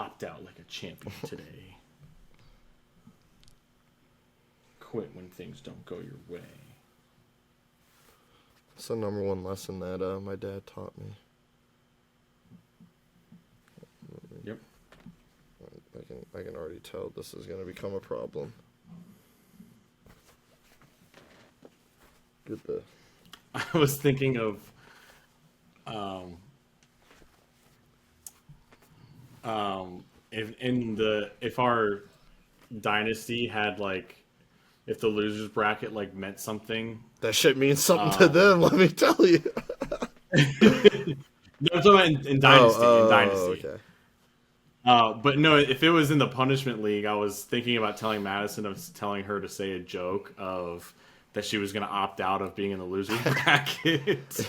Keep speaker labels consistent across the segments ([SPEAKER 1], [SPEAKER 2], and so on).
[SPEAKER 1] opt out like a champion today. Quit when things don't go your way.
[SPEAKER 2] It's the number one lesson that my dad taught me.
[SPEAKER 1] Yep.
[SPEAKER 2] I can already tell this is going to become a problem. Get the.
[SPEAKER 1] I was thinking of if our dynasty had like, if the losers bracket like meant something.
[SPEAKER 2] That shit means something to them, let me tell you.
[SPEAKER 1] No, I'm talking about in Dynasty. In Dynasty.
[SPEAKER 2] Okay.
[SPEAKER 1] But no, if it was in the punishment league, I was thinking about telling Madison of telling her to say a joke of that she was going to opt out of being in the losers bracket.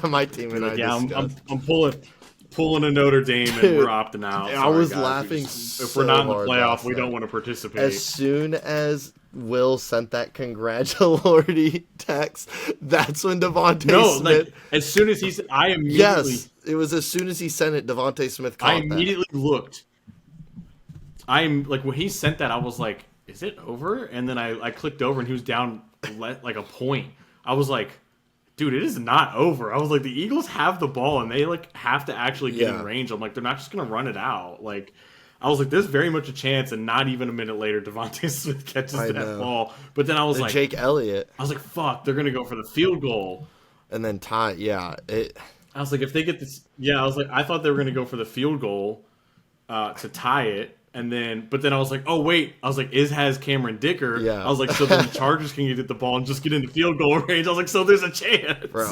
[SPEAKER 2] My team and
[SPEAKER 1] like,
[SPEAKER 2] I
[SPEAKER 1] I'm pulling a Notre Dame and we're opting out.
[SPEAKER 2] I was
[SPEAKER 1] guys.
[SPEAKER 2] laughing
[SPEAKER 1] if we're not in the playoff, we don't want to participate.
[SPEAKER 2] As soon as Will sent that congratulatory text, that's when Devontae Smith...
[SPEAKER 1] like, as soon as he said... I immediately...
[SPEAKER 2] Yes, it was as soon as he sent it, Devontae Smith caught
[SPEAKER 1] I immediately looked. I'm like, when he sent that, I was like, is it over? And then I clicked over and he was down like a point. I was like, dude, it is not over. I was like, the Eagles have the ball and they like have to actually get in range. I'm like, they're not just going to run it out. Like, I was like, there's very much a chance, and not even a minute later, Devontae Smith catches that ball. But then I was like...
[SPEAKER 2] Jake Elliott.
[SPEAKER 1] I was like, fuck, they're going to go for the field goal.
[SPEAKER 2] And then tie,
[SPEAKER 1] I was like, if they get this... Yeah, I was like, I thought they were going to go for the field goal to tie it. And then... But then I was like, oh, wait. I was like, has Cameron Dicker.
[SPEAKER 2] Yeah.
[SPEAKER 1] I was like, so then the Chargers can get the ball and just get into field goal range. I was like, so there's a chance.
[SPEAKER 2] Bro.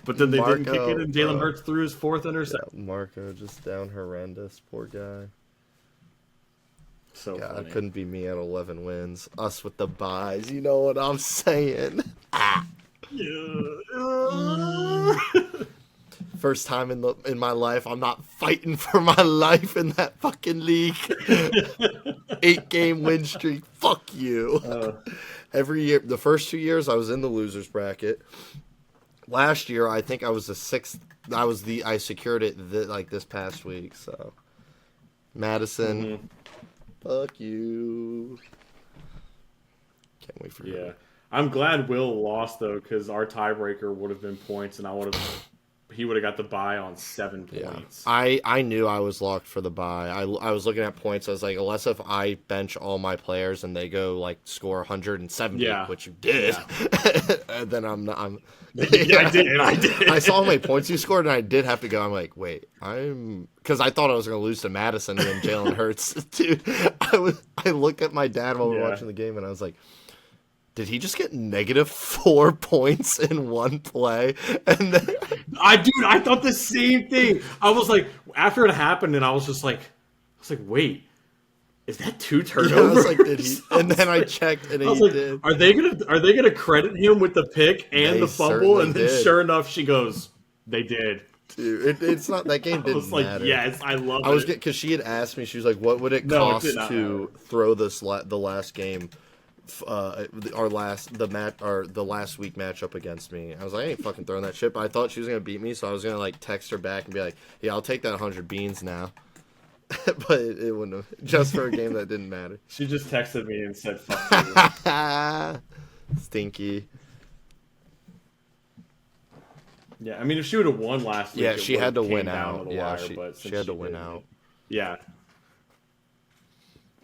[SPEAKER 1] But then they didn't kick it, and Jalen Hurts threw his fourth interception.
[SPEAKER 2] Yeah, Marco just down horrendous. Poor guy.
[SPEAKER 1] So funny.
[SPEAKER 2] It couldn't be me at 11 wins. Us with the buys. You know what I'm saying? First time in my life, I'm not fighting for my life in that fucking league. 8-game win streak. Fuck you. Every year, the first 2 years, I was in the losers bracket. Last year, I think I was the 6th. I secured it this past week. So, Madison.
[SPEAKER 1] Mm-hmm.
[SPEAKER 2] Fuck you. Can't wait for you.
[SPEAKER 1] Yeah. I'm glad Will lost, though, because our tiebreaker would have been points, and he would have got the bye on 7 points.
[SPEAKER 2] I knew I was locked for the bye. I was looking at points. I was like, unless if I bench all my players and they go like score 170, which you did, then I'm not.
[SPEAKER 1] I did.
[SPEAKER 2] I saw how many points you scored, and I did have to go. I'm like, wait, because I thought I was going to lose to Madison and then Jalen Hurts. Dude, I looked at my dad while we were watching the game, and I was like, did he just get -4 points in one play? And then
[SPEAKER 1] I thought the same thing. I was like, after it happened, and I was like, wait, is that 2 turnovers?
[SPEAKER 2] Yeah, I was like, did he? And then I checked, and he did.
[SPEAKER 1] Are they gonna credit him with the pick and the fumble? And then sure enough, she goes, they did.
[SPEAKER 2] Dude, it's not that game. Didn't matter.
[SPEAKER 1] Yes, I love it.
[SPEAKER 2] I was because she had asked me. She was like, "What would it cost to throw the last game?" The last week matchup against me. I was like, I ain't fucking throwing that shit, but I thought she was gonna beat me, so I was gonna like text her back and be like, yeah, I'll take that 100 beans now. But it wouldn't have, just for a game that didn't matter.
[SPEAKER 1] She just texted me and said, fuck
[SPEAKER 2] you. Stinky.
[SPEAKER 1] Yeah, I mean, if she would have won last week,
[SPEAKER 2] yeah, she had to win out.
[SPEAKER 1] Yeah,
[SPEAKER 2] she had to win out.
[SPEAKER 1] Yeah.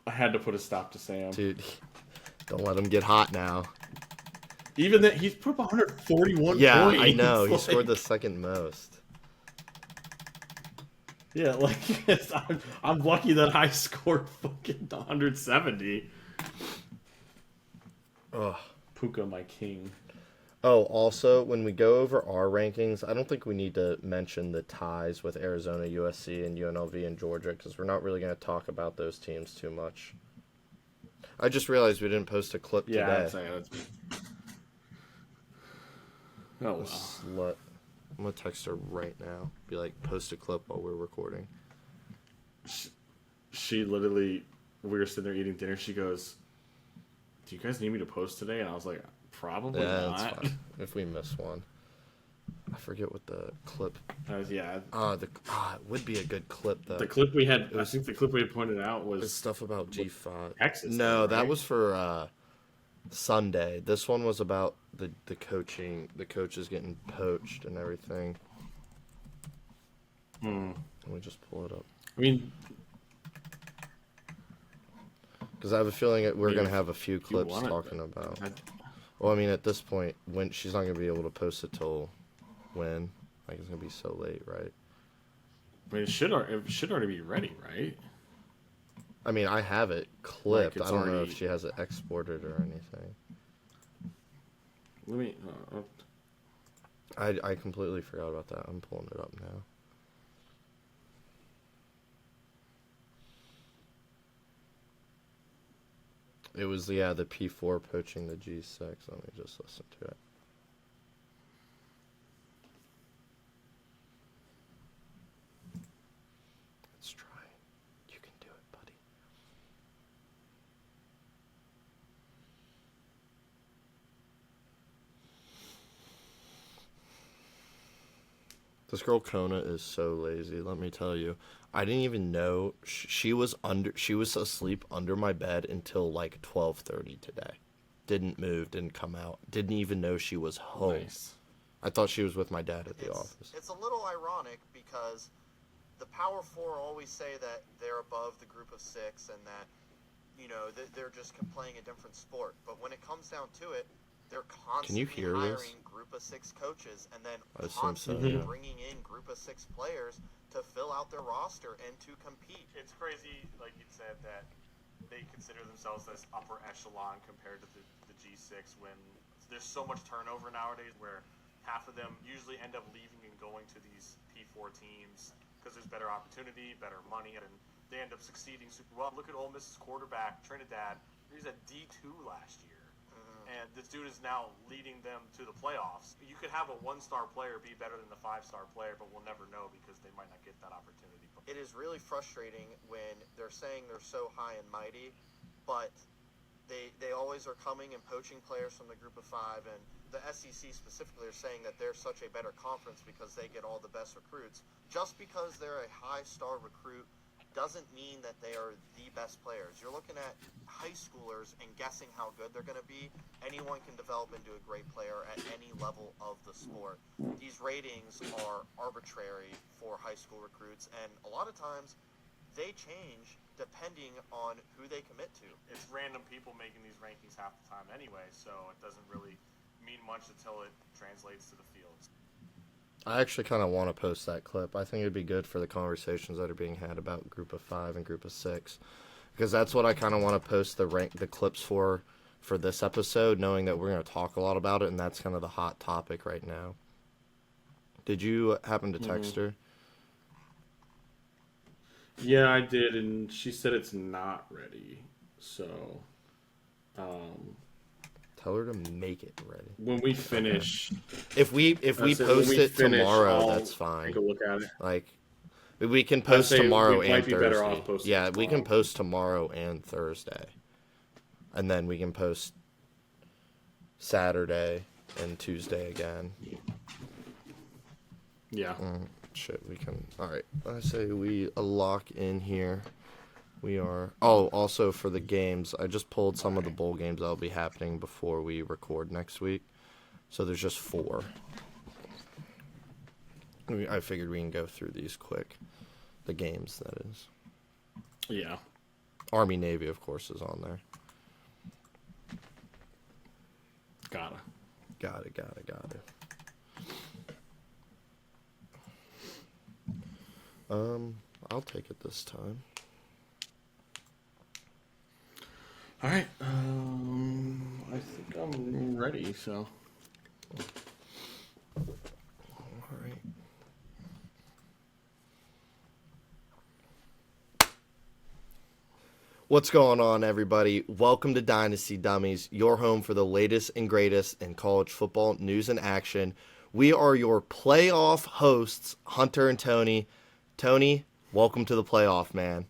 [SPEAKER 1] I had to put a stop to Sam.
[SPEAKER 2] Dude. Don't let him get hot now.
[SPEAKER 1] Even that, he's put up 141 points.
[SPEAKER 2] Yeah, I know. He scored the second most.
[SPEAKER 1] Yeah, like, I'm lucky that I scored fucking 170.
[SPEAKER 2] Ugh.
[SPEAKER 1] Puka, my king.
[SPEAKER 2] Oh, also, when we go over our rankings, I don't think we need to mention the ties with Arizona, USC, and UNLV and Georgia, because we're not really going to talk about those teams too much. I just realized we didn't post a clip today.
[SPEAKER 1] That's oh,
[SPEAKER 2] wow. I'm going to text her right now. Be like, post a clip while we're recording.
[SPEAKER 1] She literally, we were sitting there eating dinner. She goes, do you guys need me to post today? And I was like, probably not.
[SPEAKER 2] That's fine. If we miss one. I forget what the clip.
[SPEAKER 1] Yeah.
[SPEAKER 2] It would be a good clip though.
[SPEAKER 1] The clip we had, I think the clip we had pointed out was
[SPEAKER 2] stuff about G5.
[SPEAKER 1] Texas.
[SPEAKER 2] No,
[SPEAKER 1] though, right?
[SPEAKER 2] that was for Sunday. This one was about the coaching, the coaches getting poached and everything. Let me just pull it up.
[SPEAKER 1] I mean,
[SPEAKER 2] because I have a feeling we're going to have a few clips talking
[SPEAKER 1] it,
[SPEAKER 2] about. Well, I mean, at this point, when she's not going to be able to post it till when? Like, it's going to be so late, right?
[SPEAKER 1] I mean, it should already be ready, right?
[SPEAKER 2] I mean, I have it clipped.
[SPEAKER 1] Like
[SPEAKER 2] I don't know if she has it exported or anything.
[SPEAKER 1] Let me.
[SPEAKER 2] I completely forgot about that. I'm pulling it up now. It was, the P4 poaching the G6. Let me just listen to it. Let's try. You can do it, buddy. This girl Kona is so lazy, let me tell you. I didn't even know she was asleep under my bed until like 12:30 today. Didn't move, didn't come out. Didn't even know she was home.
[SPEAKER 1] Nice.
[SPEAKER 2] I thought she was with my dad at the office.
[SPEAKER 3] It's a little ironic because the Power Four always say that they're above the Group of Six and that, they're just playing a different sport. But when it comes down to it, they're constantly hiring Group of Six coaches and then constantly bringing in Group of Six players to fill out their roster and to compete.
[SPEAKER 4] It's crazy, like you said, that they consider themselves as upper echelon compared to the G6 when there's so much turnover nowadays where half of them usually end up leaving and going to these P4 teams because there's better opportunity, better money, and they end up succeeding super well. Look at Ole Miss's quarterback, Trinidad. He was at D2 last year. And this dude is now leading them to the playoffs. You could have a one-star player be better than the five-star player, but we'll never know because they might not get that opportunity.
[SPEAKER 3] It is really frustrating when they're saying they're so high and mighty, but they always are coming and poaching players from the Group of Five, and the SEC specifically are saying that they're such a better conference because they get all the best recruits. Just because they're a high-star recruit doesn't mean that they are the best players. You're looking at high schoolers and guessing how good they're going to be. Anyone can develop into a great player at any level of the sport. These ratings are arbitrary for high school recruits, and a lot of times they change depending on who they commit to.
[SPEAKER 4] It's random people making these rankings half the time anyway, so it doesn't really mean much until it translates to the fields.
[SPEAKER 2] I actually kind of want to post that clip. I think it'd be good for the conversations that are being had about Group of 5 and Group of 6, because that's what I kind of want to post the clips for this episode, knowing that we're going to talk a lot about it, and that's kind of the hot topic right now. Did you happen to text her?
[SPEAKER 1] Yeah, I did, and she said it's not ready. So,
[SPEAKER 2] tell her to make it ready.
[SPEAKER 1] When we finish,
[SPEAKER 2] if we post it tomorrow, that's fine.
[SPEAKER 1] Take a look at it.
[SPEAKER 2] Like, we can post tomorrow
[SPEAKER 1] we
[SPEAKER 2] and
[SPEAKER 1] might be
[SPEAKER 2] Thursday.
[SPEAKER 1] better off posting tomorrow.
[SPEAKER 2] We can post tomorrow and Thursday, and then we can post Saturday and Tuesday again.
[SPEAKER 1] Yeah.
[SPEAKER 2] Shit, we can. All right, I say we lock in here. We are. Oh, also for the games, I just pulled some of the bowl games that'll be happening before we record next week. So there's just 4. I figured we can go through these quick. The games, that is.
[SPEAKER 1] Yeah.
[SPEAKER 2] Army Navy, of course, is on there.
[SPEAKER 1] Got it.
[SPEAKER 2] I'll take it this time.
[SPEAKER 1] All right. I think I'm ready. So.
[SPEAKER 2] All right. What's going on, everybody? Welcome to Dynasty Dumbies, your home for the latest and greatest in college football news and action. We are your playoff hosts, Hunter and Tony. Tony, welcome to the playoff, man.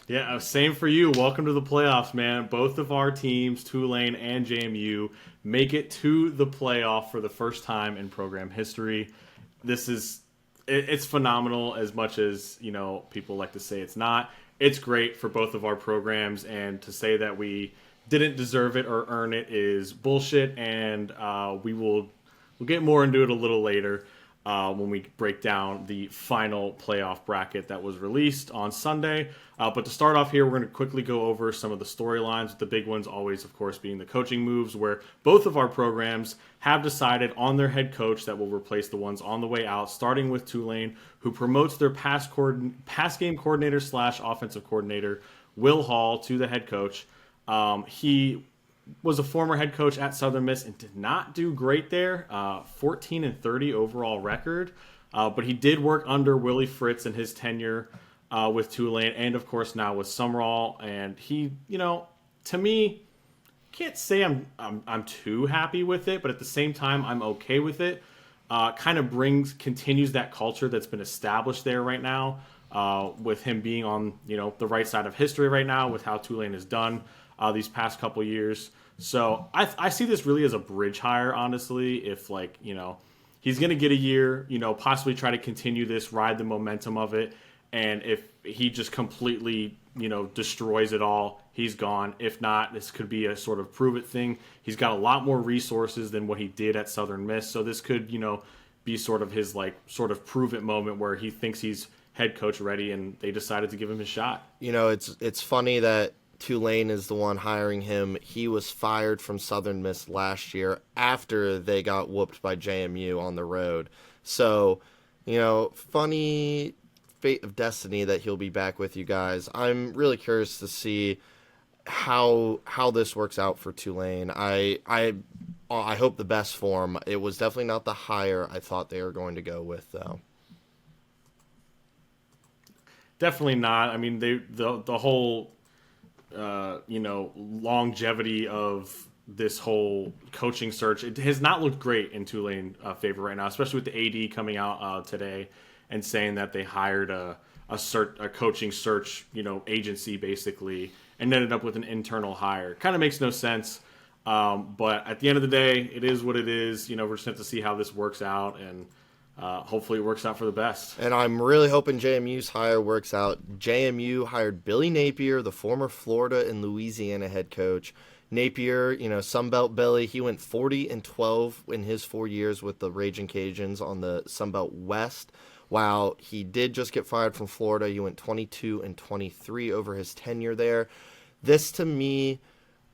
[SPEAKER 1] Yeah, same for you. Welcome to the playoffs, man. Both of our teams, Tulane and JMU, make it to the playoff for the first time in program history. This is it's phenomenal as much as, people like to say it's not. It's great for both of our programs, and to say that we didn't deserve it or earn it is bullshit, and we'll get more into it a little later. When we break down the final playoff bracket that was released on Sunday. But to start off here, we're going to quickly go over some of the storylines. The big ones always, of course, being the coaching moves, where both of our programs have decided on their head coach that will replace the ones on the way out, starting with Tulane, who promotes their pass game coordinator / offensive coordinator, Will Hall, to the head coach. He was a former head coach at Southern Miss and did not do great there. 14-30 overall record, but he did work under Willie Fritz in his tenure with Tulane, and of course now with Sumrall. And he, to me, can't say I'm too happy with it, but at the same time I'm okay with it. Kind of continues that culture that's been established there right now, with him being on the right side of history right now with how Tulane has done these past couple years. So I see this really as a bridge hire, honestly. If he's going to get a year, possibly try to continue this, ride the momentum of it. And if he just completely, destroys it all, he's gone. If not, this could be a sort of prove it thing. He's got a lot more resources than what he did at Southern Miss. So this could, be sort of his sort of prove it moment where he thinks he's head coach ready and they decided to give him a shot.
[SPEAKER 2] It's funny that Tulane is the one hiring him. He was fired from Southern Miss last year after they got whooped by JMU on the road. So, funny fate of destiny that he'll be back with you guys. I'm really curious to see how this works out for Tulane. I hope the best for him. It was definitely not the hire I thought they were going to go with, though.
[SPEAKER 1] Definitely not. I mean, the whole longevity of this whole coaching search, it has not looked great in Tulane favor right now, especially with the AD coming out today and saying that they hired a coaching search agency basically and ended up with an internal hire. Kind of makes no sense, but at the end of the day, it is what it is. We're just going to have to see how this works out, and hopefully it works out for the best.
[SPEAKER 2] And I'm really hoping JMU's hire works out. JMU hired Billy Napier, the former Florida and Louisiana head coach. Napier, Sunbelt Billy, he went 40-12 in his 4 years with the Raging Cajuns on the Sunbelt West. While he did just get fired from Florida, he went 22-23 over his tenure there. This, to me,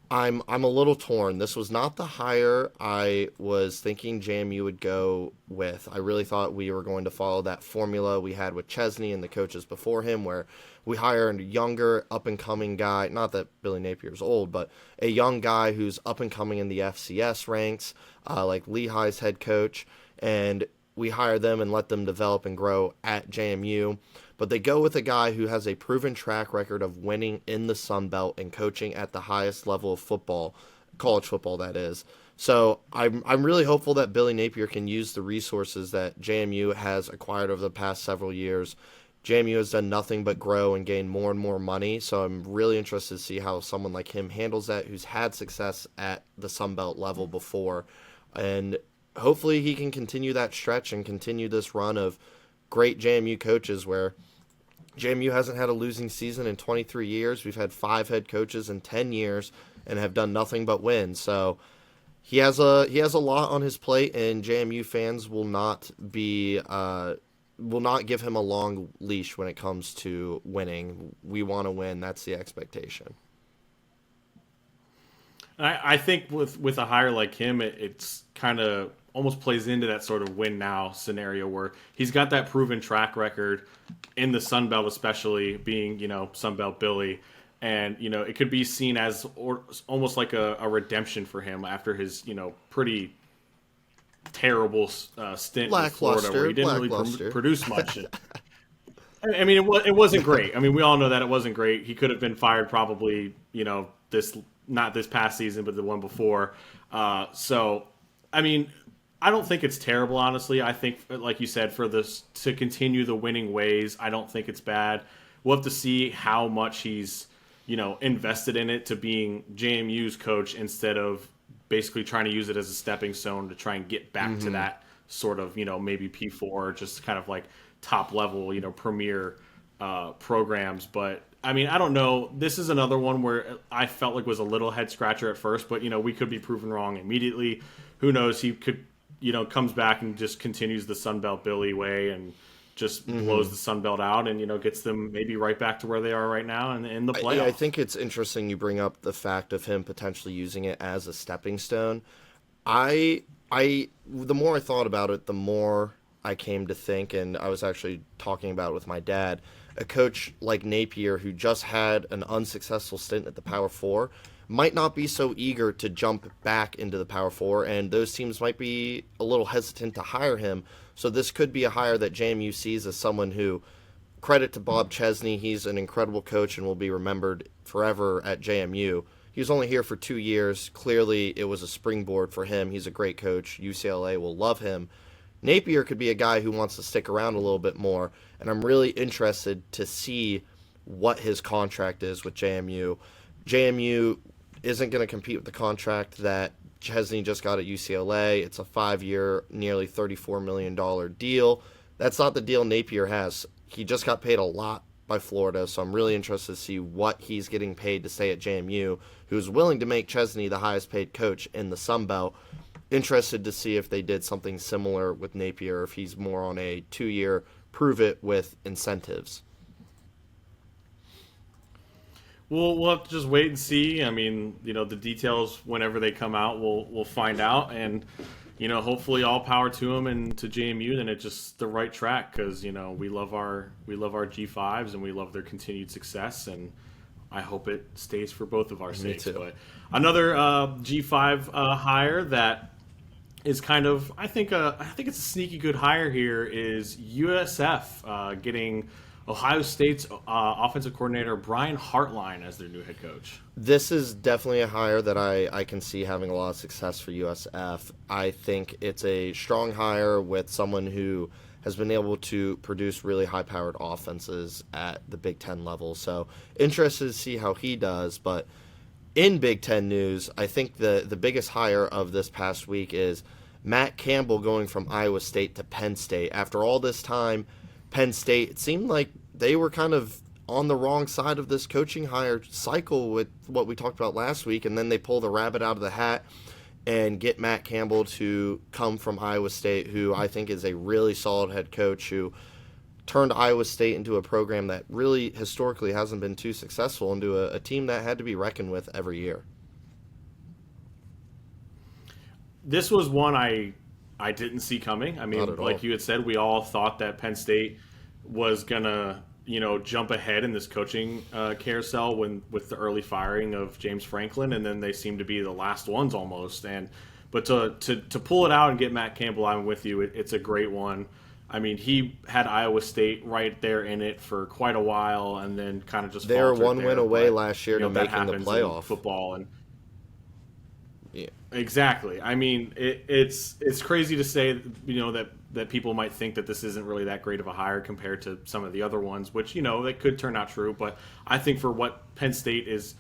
[SPEAKER 2] I'm a little torn. This was not the hire I was thinking JMU would go with. I really thought we were going to follow that formula we had with Chesney and the coaches before him, where we hired a younger, up-and-coming guy. Not that Billy Napier's old, but a young guy who's up-and-coming in the FCS ranks, like Lehigh's head coach, and we hire them and let them develop and grow at JMU. But they go with a guy who has a proven track record of winning in the Sun Belt and coaching at the highest level of football, college football, that is. So I'm really hopeful that Billy Napier can use the resources that JMU has acquired over the past several years. JMU has done nothing but grow and gain more and more money, so I'm really interested to see how someone like him handles that, who's had success at the Sun Belt level before. And hopefully he can continue that stretch and continue this run of great JMU coaches, where JMU hasn't had a losing season in 23 years. We've had 5 head coaches in 10 years and have done nothing but win. So he has a lot on his plate, and JMU fans will not give him a long leash when it comes to winning. We want to win. That's the expectation.
[SPEAKER 1] I think with a hire like him, it's kind of almost plays into that sort of win now scenario where he's got that proven track record in the Sun Belt, especially being, Sun Belt Billy. And, it could be seen as almost like a redemption for him after his, pretty terrible stint in Florida where he didn't really produce much. I mean, it wasn't great. I mean, we all know that it wasn't great. He could have been fired probably, not this past season, but the one before. So, I mean, I don't think it's terrible, honestly. I think, like you said, for this to continue the winning ways, I don't think it's bad. we'll have to see how much he's, invested in it to being JMU's coach instead of basically trying to use it as a stepping stone to try and get back to that sort of, maybe P4, just kind of like top level, premier programs. But I mean, I don't know. This is another one where I felt like was a little head scratcher at first, but we could be proven wrong immediately. Who knows? He could, comes back and just continues the Sunbelt Billy way and just blows the Sunbelt out and, gets them maybe right back to where they are right now and in the playoffs.
[SPEAKER 2] I think it's interesting you bring up the fact of him potentially using it as a stepping stone. The more I thought about it, the more I came to think, and I was actually talking about it with my dad, a coach like Napier, who just had an unsuccessful stint at the Power Four, might not be so eager to jump back into the Power Four, and those teams might be a little hesitant to hire him. So this could be a hire that JMU sees as someone who, credit to Bob Chesney, he's an incredible coach and will be remembered forever at JMU. He was only here for 2 years. Clearly, it was a springboard for him. He's a great coach. UCLA will love him. Napier could be a guy who wants to stick around a little bit more, and I'm really interested to see what his contract is with JMU. JMU isn't going to compete with the contract that Chesney just got at UCLA. It's a 5-year, nearly $34 million deal. That's not the deal Napier has. He just got paid a lot by Florida, so I'm really interested to see what he's getting paid to stay at JMU, who's willing to make Chesney the highest paid coach in the Sun Belt. Interested to see if they did something similar with Napier, if he's more on a 2-year prove it with incentives.
[SPEAKER 1] We'll have to just wait and see. I mean, the details whenever they come out, we'll find out, and hopefully all power to them and to JMU. Then it's just the right track because we love our G5s and we love their continued success, and I hope it stays for both of our sakes. But another G5 hire that is kind of I think it's a sneaky good hire here is USF getting Ohio State's offensive coordinator Brian Hartline as their new head coach.
[SPEAKER 2] This is definitely a hire that I can see having a lot of success for USF. I think it's a strong hire with someone who has been able to produce really high-powered offenses at the Big Ten level. So interested to see how he does. But in Big Ten news, I think the biggest hire of this past week is Matt Campbell going from Iowa State to Penn State. After all this time, Penn State, it seemed like they were kind of on the wrong side of this coaching hire cycle with what we talked about last week, and then they pull the rabbit out of the hat and get Matt Campbell to come from Iowa State, who I think is a really solid head coach who turned Iowa State into a program that really historically hasn't been too successful, into a team that had to be reckoned with every year.
[SPEAKER 1] This was one I didn't see coming. I mean, like you had said, we all thought that Penn State was going to, jump ahead in this coaching carousel with the early firing of James Franklin, and then they seem to be the last ones almost. But to pull it out and get Matt Campbell, I'm with you. It's a great one. I mean, he had Iowa State right there in it for quite a while, and then kind of just
[SPEAKER 2] they were one win away last year to making the playoff.
[SPEAKER 1] Football and yeah, exactly. I mean, it's crazy to say, that people might think that this isn't really that great of a hire compared to some of the other ones, which, that could turn out true. But I think for what Penn State is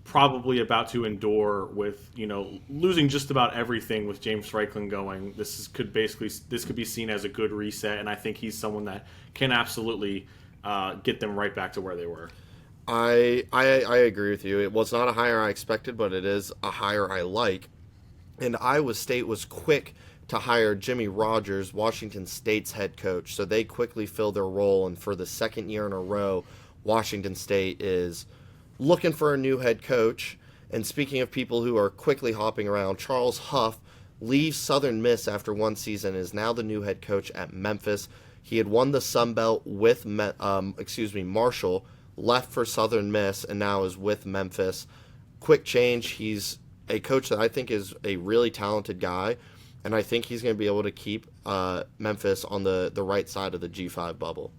[SPEAKER 1] probably about to endure with, losing just about everything with James Franklin going, this could be seen as a good reset. And I think he's someone that can absolutely get them right back to where they were.
[SPEAKER 2] I agree with you. It was not a hire I expected, but it is a hire I like. And Iowa State was quick to hire Jimmy Rogers, Washington State's head coach. So they quickly filled their role, and for the second year in a row, Washington State is looking for a new head coach. And speaking of people who are quickly hopping around, Charles Huff leaves Southern Miss after one season, is now the new head coach at Memphis. He had won the Sun Belt with Marshall, left for Southern Miss, and now is with Memphis. Quick change. He's a coach that I think is a really talented guy, and I think he's going to be able to keep Memphis on the right side of the G5 bubble.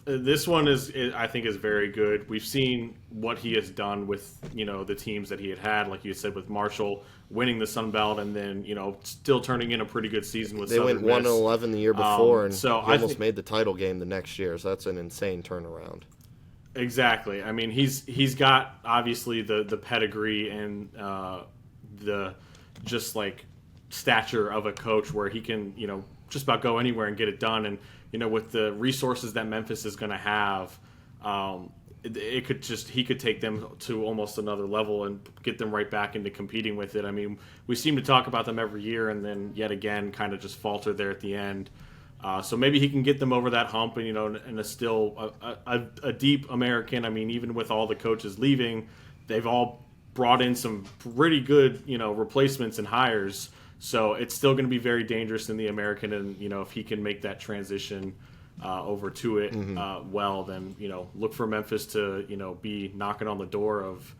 [SPEAKER 1] This one I think is very good. We've seen what he has done with the teams that he had, like you said, with Marshall, winning the Sun Belt, and then still turning in a pretty good season with.
[SPEAKER 2] They went 1-11 the year before, and
[SPEAKER 1] so
[SPEAKER 2] he almost made the title game the next year. So that's an insane turnaround.
[SPEAKER 1] Exactly. I mean, he's got obviously the pedigree and the just like stature of a coach where he can just about go anywhere and get it done. And with the resources that Memphis is going to have, he could take them to almost another level and get them right back into competing with it. I mean, we seem to talk about them every year, and then yet again kind of just falter there at the end. So maybe he can get them over that hump, and and still a deep American. I mean, even with all the coaches leaving, they've all brought in some pretty good replacements and hires. So it's still going to be very dangerous in the American, and if he can make that transition over to it well, then look for Memphis to be knocking on the door of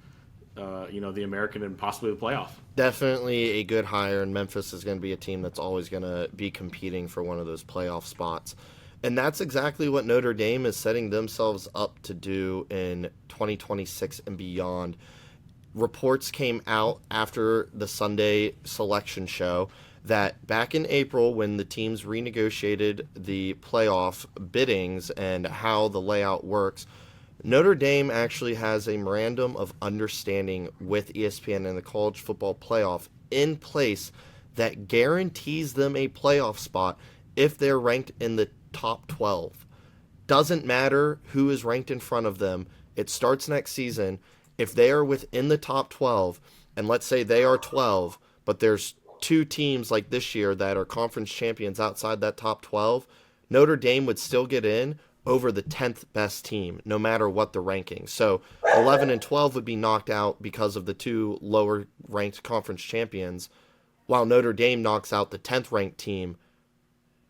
[SPEAKER 1] the American and possibly the playoff.
[SPEAKER 2] Definitely a good hire, and Memphis is going to be a team that's always going to be competing for one of those playoff spots. And that's exactly what Notre Dame is setting themselves up to do in 2026 and beyond. Reports came out after the Sunday selection show that back in April, when the teams renegotiated the playoff biddings and how the layout works, Notre Dame actually has a memorandum of understanding with ESPN and the College Football Playoff in place that guarantees them a playoff spot if they're ranked in the top 12. Doesn't matter who is ranked in front of them. It starts next season. If they are within the top 12, and let's say they are 12, but there's two teams like this year that are conference champions outside that top 12, Notre Dame would still get in over the 10th best team, no matter what the ranking. So 11 and 12 would be knocked out because of the two lower ranked conference champions, while Notre Dame knocks out the 10th ranked team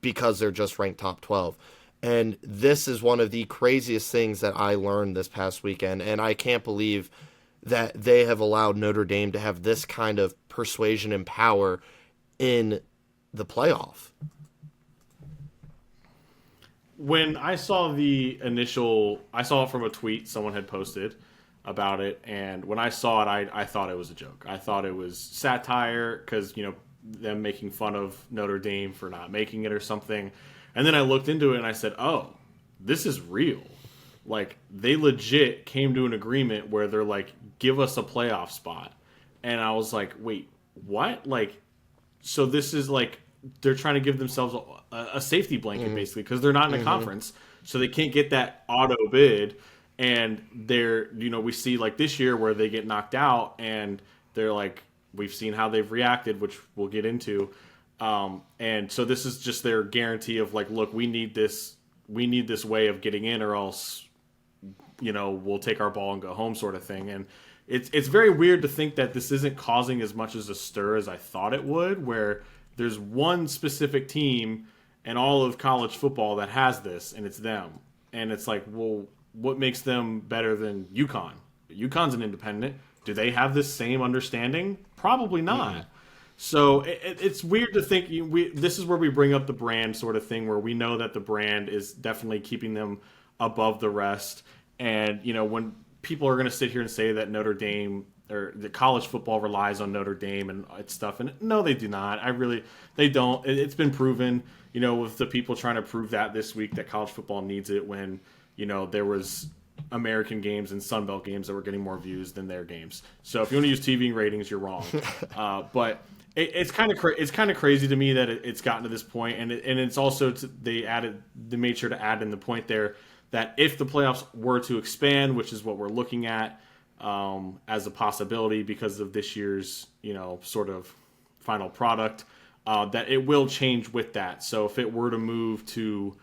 [SPEAKER 2] because they're just ranked top 12. And this is one of the craziest things that I learned this past weekend, and I can't believe that they have allowed Notre Dame to have this kind of persuasion and power in the playoff.
[SPEAKER 1] When I saw I saw it from a tweet someone had posted about it, and when I saw it, I thought it was a joke. I thought it was satire because, them making fun of Notre Dame for not making it or something. And then I looked into it and I said, oh, this is real. Like, they legit came to an agreement where they're like, give us a playoff spot. And I was like, wait, what? Like, so this is like, they're trying to give themselves a safety blanket, basically, because they're not in a conference. So they can't get that auto bid. And they're, we see like this year where they get knocked out and they're like, we've seen how they've reacted, which we'll get into. And so this is just their guarantee of like, look, we need this way of getting in, or else, we'll take our ball and go home, sort of thing. And it's very weird to think that this isn't causing as much as a stir as I thought it would, where there's one specific team in all of college football that has this, and it's them. And it's like, well, what makes them better than UConn? UConn's an independent. Do they have this same understanding? Probably not. So it's weird to think this is where we bring up the brand sort of thing, where we know that the brand is definitely keeping them above the rest. And, when people are going to sit here and say that Notre Dame or the college football relies on Notre Dame and its stuff, and no, they do not. They don't. It's been proven, with the people trying to prove that this week that college football needs it when, there was American games and Sun Belt games that were getting more views than their games. So if you want to use TV ratings, you're wrong. But it's kind of crazy to me that it's gotten to this point, and it's also they made sure to add in the point there that if the playoffs were to expand, which is what we're looking at as a possibility because of this year's sort of final product, that it will change with that. So if it were to move to,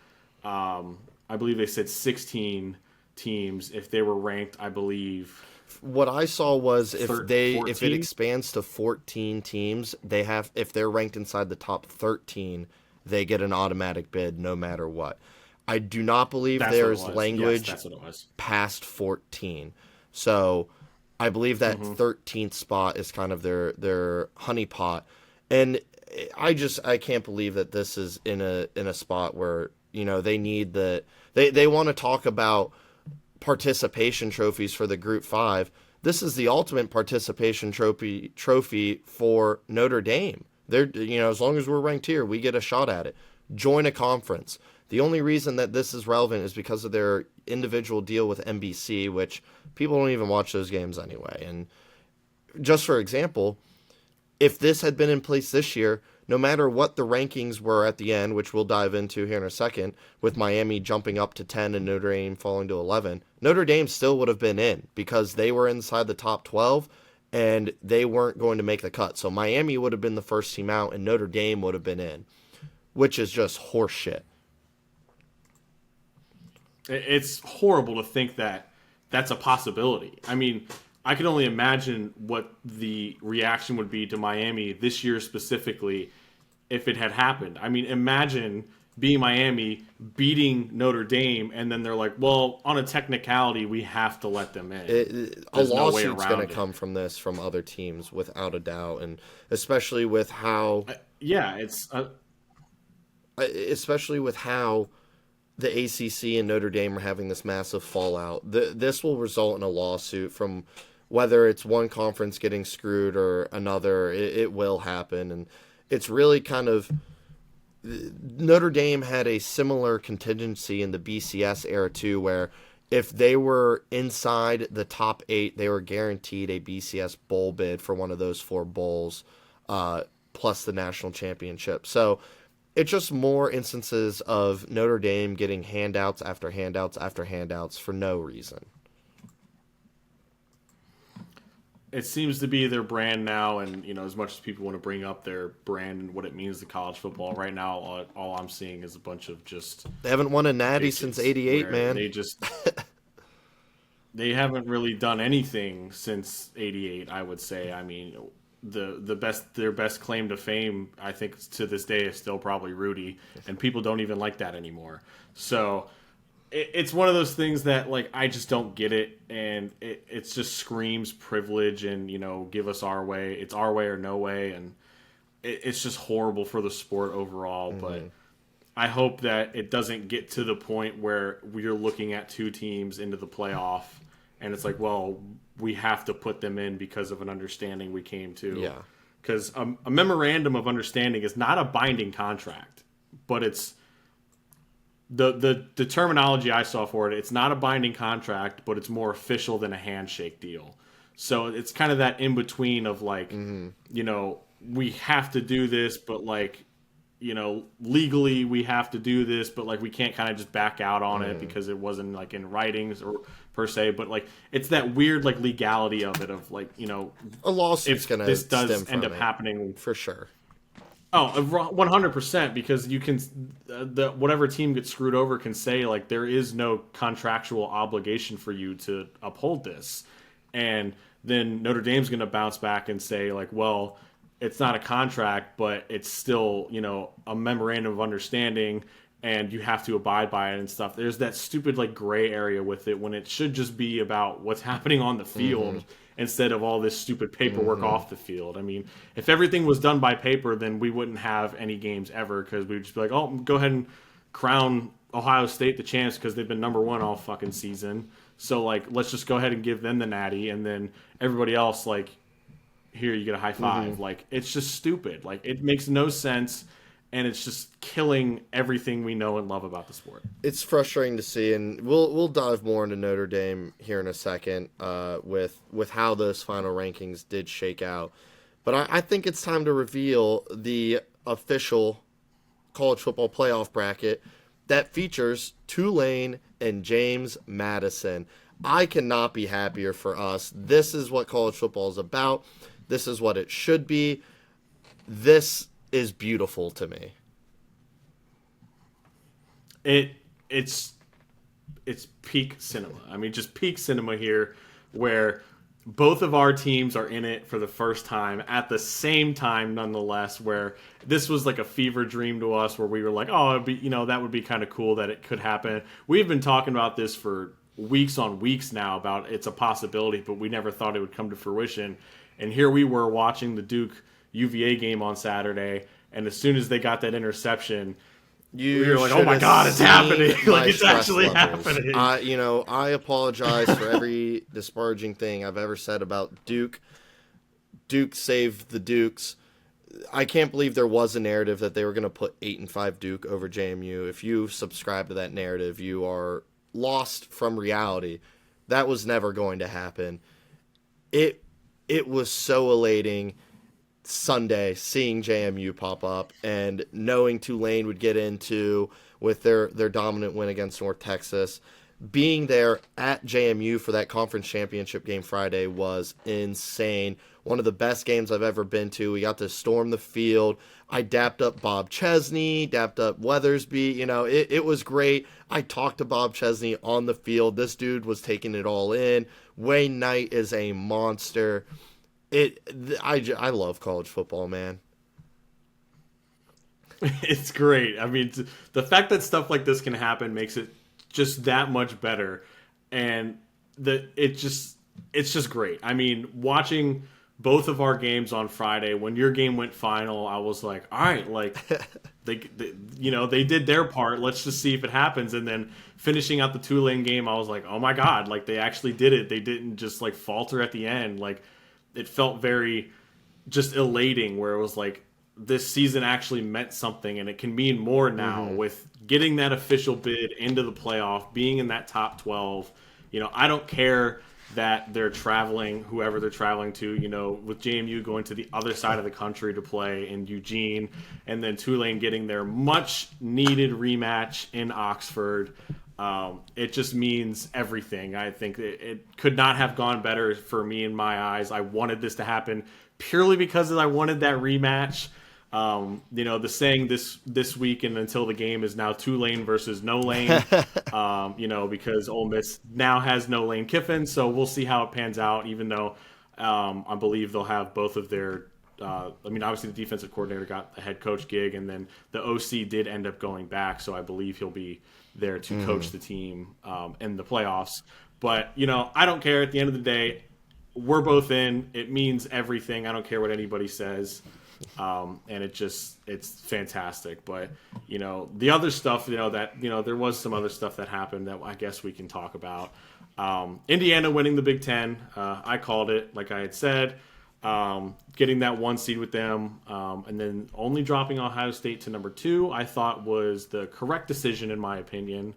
[SPEAKER 1] I believe they said 16 teams, if they were ranked, I believe.
[SPEAKER 2] What I saw was if
[SPEAKER 1] 14?
[SPEAKER 2] If it expands to 14 teams, if they're ranked inside the top 13, they get an automatic bid no matter what. I do not believe there's language past 14. So I believe that 13th spot is kind of their honeypot. And I can't believe that this is in a spot where, they need they want to talk about participation trophies for the Group 5. this is the ultimate participation trophy for Notre Dame. They're, as long as we're ranked here, we get a shot at it. Join a conference. The only reason that this is relevant is because of their individual deal with NBC, which people don't even watch those games anyway. And just for example, if this had been in place this year, no matter what the rankings were at the end, which we'll dive into here in a second, with Miami jumping up to 10 and Notre Dame falling to 11, Notre Dame still would have been in because they were inside the top 12 and they weren't going to make the cut. So Miami would have been the first team out and Notre Dame would have been in, which is just horseshit.
[SPEAKER 1] It's horrible to think that that's a possibility. I mean, I can only imagine what the reaction would be to Miami this year specifically if it had happened. I mean, imagine being Miami, beating Notre Dame, and then they're like, well, on a technicality, we have to let them in.
[SPEAKER 2] A lawsuit's going to come from this from other teams without a doubt, and especially with how... especially with how the ACC and Notre Dame are having this massive fallout. This will result in a lawsuit from... whether it's one conference getting screwed or another, it will happen. And it's really kind of... Notre Dame had a similar contingency in the BCS era too, where if they were inside the top 8, they were guaranteed a BCS bowl bid for one of those 4 bowls, plus the national championship. So it's just more instances of Notre Dame getting handouts after handouts after handouts for no reason.
[SPEAKER 1] It seems to be their brand now, and as much as people want to bring up their brand and what it means to college football, right now all I'm seeing is a bunch of just...
[SPEAKER 2] They haven't won a natty since '88, man.
[SPEAKER 1] They haven't really done anything since '88, I would say. I mean, their best claim to fame, I think to this day, is still probably Rudy, and people don't even like that anymore. So it's one of those things that, like, I just don't get it, and it just screams privilege and, give us our way. It's our way or no way, and it's just horrible for the sport overall. Mm-hmm. But I hope that it doesn't get to the point where we're looking at 2 teams into the playoff, and it's like, well, we have to put them in because of an understanding we came to.
[SPEAKER 2] Yeah.
[SPEAKER 1] Because a memorandum of understanding is not a binding contract, but it's... The terminology I saw for it, it's not a binding contract, but it's more official than a handshake deal. So it's kind of that in between of like, we have to do this, but like, legally we have to do this, but like we can't kind of just back out on it because it wasn't like in writings or per se. But like it's that weird like legality of it of like,
[SPEAKER 2] a lawsuit's
[SPEAKER 1] if this does end up happening
[SPEAKER 2] for sure.
[SPEAKER 1] Oh, 100%, because you can, whatever team gets screwed over can say, like, there is no contractual obligation for you to uphold this. And then Notre Dame's going to bounce back and say, like, well, it's not a contract, but it's still, a memorandum of understanding, and you have to abide by it and stuff. There's that stupid, like, gray area with it when it should just be about what's happening on the field. Mm-hmm. Instead of all this stupid paperwork off the field. I mean, if everything was done by paper, then we wouldn't have any games ever because we would just be like, oh, go ahead and crown Ohio State the champs because they've been number 1 all fucking season. So, like, let's just go ahead and give them the natty, and then everybody else, like, here, you get a high five. Mm-hmm. Like, it's just stupid. Like, it makes no sense, and it's just killing everything we know and love about the sport.
[SPEAKER 2] It's frustrating to see, and we'll dive more into Notre Dame here in a second with how those final rankings did shake out. But I think it's time to reveal the official college football playoff bracket that features Tulane and James Madison. I cannot be happier for us. This is what college football is about. This is what it should be. This is beautiful to me.
[SPEAKER 1] It's peak cinema. I mean, just peak cinema here, where both of our teams are in it for the first time at the same time, nonetheless. Where this was like a fever dream to us, where we were like, "Oh, it'd be, that would be kind of cool that it could happen." We've been talking about this for weeks on weeks now about it's a possibility, but we never thought it would come to fruition. And here we were watching the Duke UVA game on Saturday, and as soon as they got that interception, You're like, oh my god, it's happening! Like it's actually happening.
[SPEAKER 2] I apologize for every disparaging thing I've ever said about Duke. Duke saved the Dukes. I can't believe there was a narrative that they were going to put 8-5 Duke over JMU. If you subscribe to that narrative, you are lost from reality. That was never going to happen. It was so elating Sunday seeing JMU pop up and knowing Tulane would get into with their dominant win against North Texas. Being there at JMU for that conference championship game Friday was insane. One of the best games I've ever been to. We got to storm the field. I dapped up Bob Chesney, dapped up Weathersby. It was great. I talked to Bob Chesney on the field. This dude was taking it all in. Wayne Knight is a monster. I love college football, man.
[SPEAKER 1] It's great. I mean, the fact that stuff like this can happen makes it just that much better, and it's just great. I mean, watching both of our games on Friday, when your game went final, I was like, all right, like they did their part. Let's just see if it happens. And then finishing out the Tulane game, I was like, oh my god, like they actually did it. They didn't just like falter at the end. Like it felt very just elating, where it was like this season actually meant something, and it can mean more now with getting that official bid into the playoff, being in that top 12. I don't care that they're traveling, whoever they're traveling to, with JMU going to the other side of the country to play in Eugene, and then Tulane getting their much needed rematch in Oxford. It just means everything. I think it could not have gone better for me in my eyes. I wanted this to happen purely because I wanted that rematch. The saying this week and until the game is now Tulane versus no lane, because Ole Miss now has no Lane Kiffin. So we'll see how it pans out, even though I believe they'll have both of their obviously the defensive coordinator got the head coach gig, and then the OC did end up going back. So I believe he'll be there to coach the team in the playoffs. But, I don't care. At the end of the day, we're both in. It means everything. I don't care what anybody says. And it's fantastic. But, the other stuff, there was some other stuff that happened that I guess we can talk about. Indiana winning the Big Ten. I called it, like I had said, getting that 1 seed with them, and then only dropping Ohio State to number 2, I thought was the correct decision in my opinion.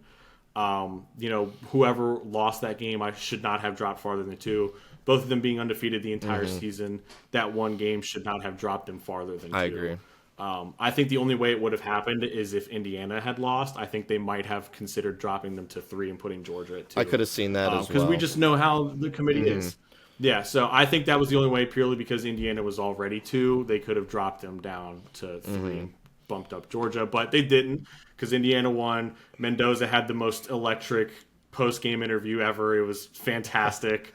[SPEAKER 1] Whoever lost that game, I should not have dropped farther than 2. Both of them being undefeated the entire season, that one game should not have dropped them farther than 2.
[SPEAKER 2] I agree.
[SPEAKER 1] I think the only way it would have happened is if Indiana had lost. I think they might have considered dropping them to 3 and putting Georgia at 2.
[SPEAKER 2] I could have seen that as well.
[SPEAKER 1] Because we just know how the committee is. Yeah, so I think that was the only way, purely because Indiana was already 2. They could have dropped them down to 3 and bumped up Georgia, but they didn't, because Indiana won. Mendoza had the most electric post-game interview ever. It was fantastic.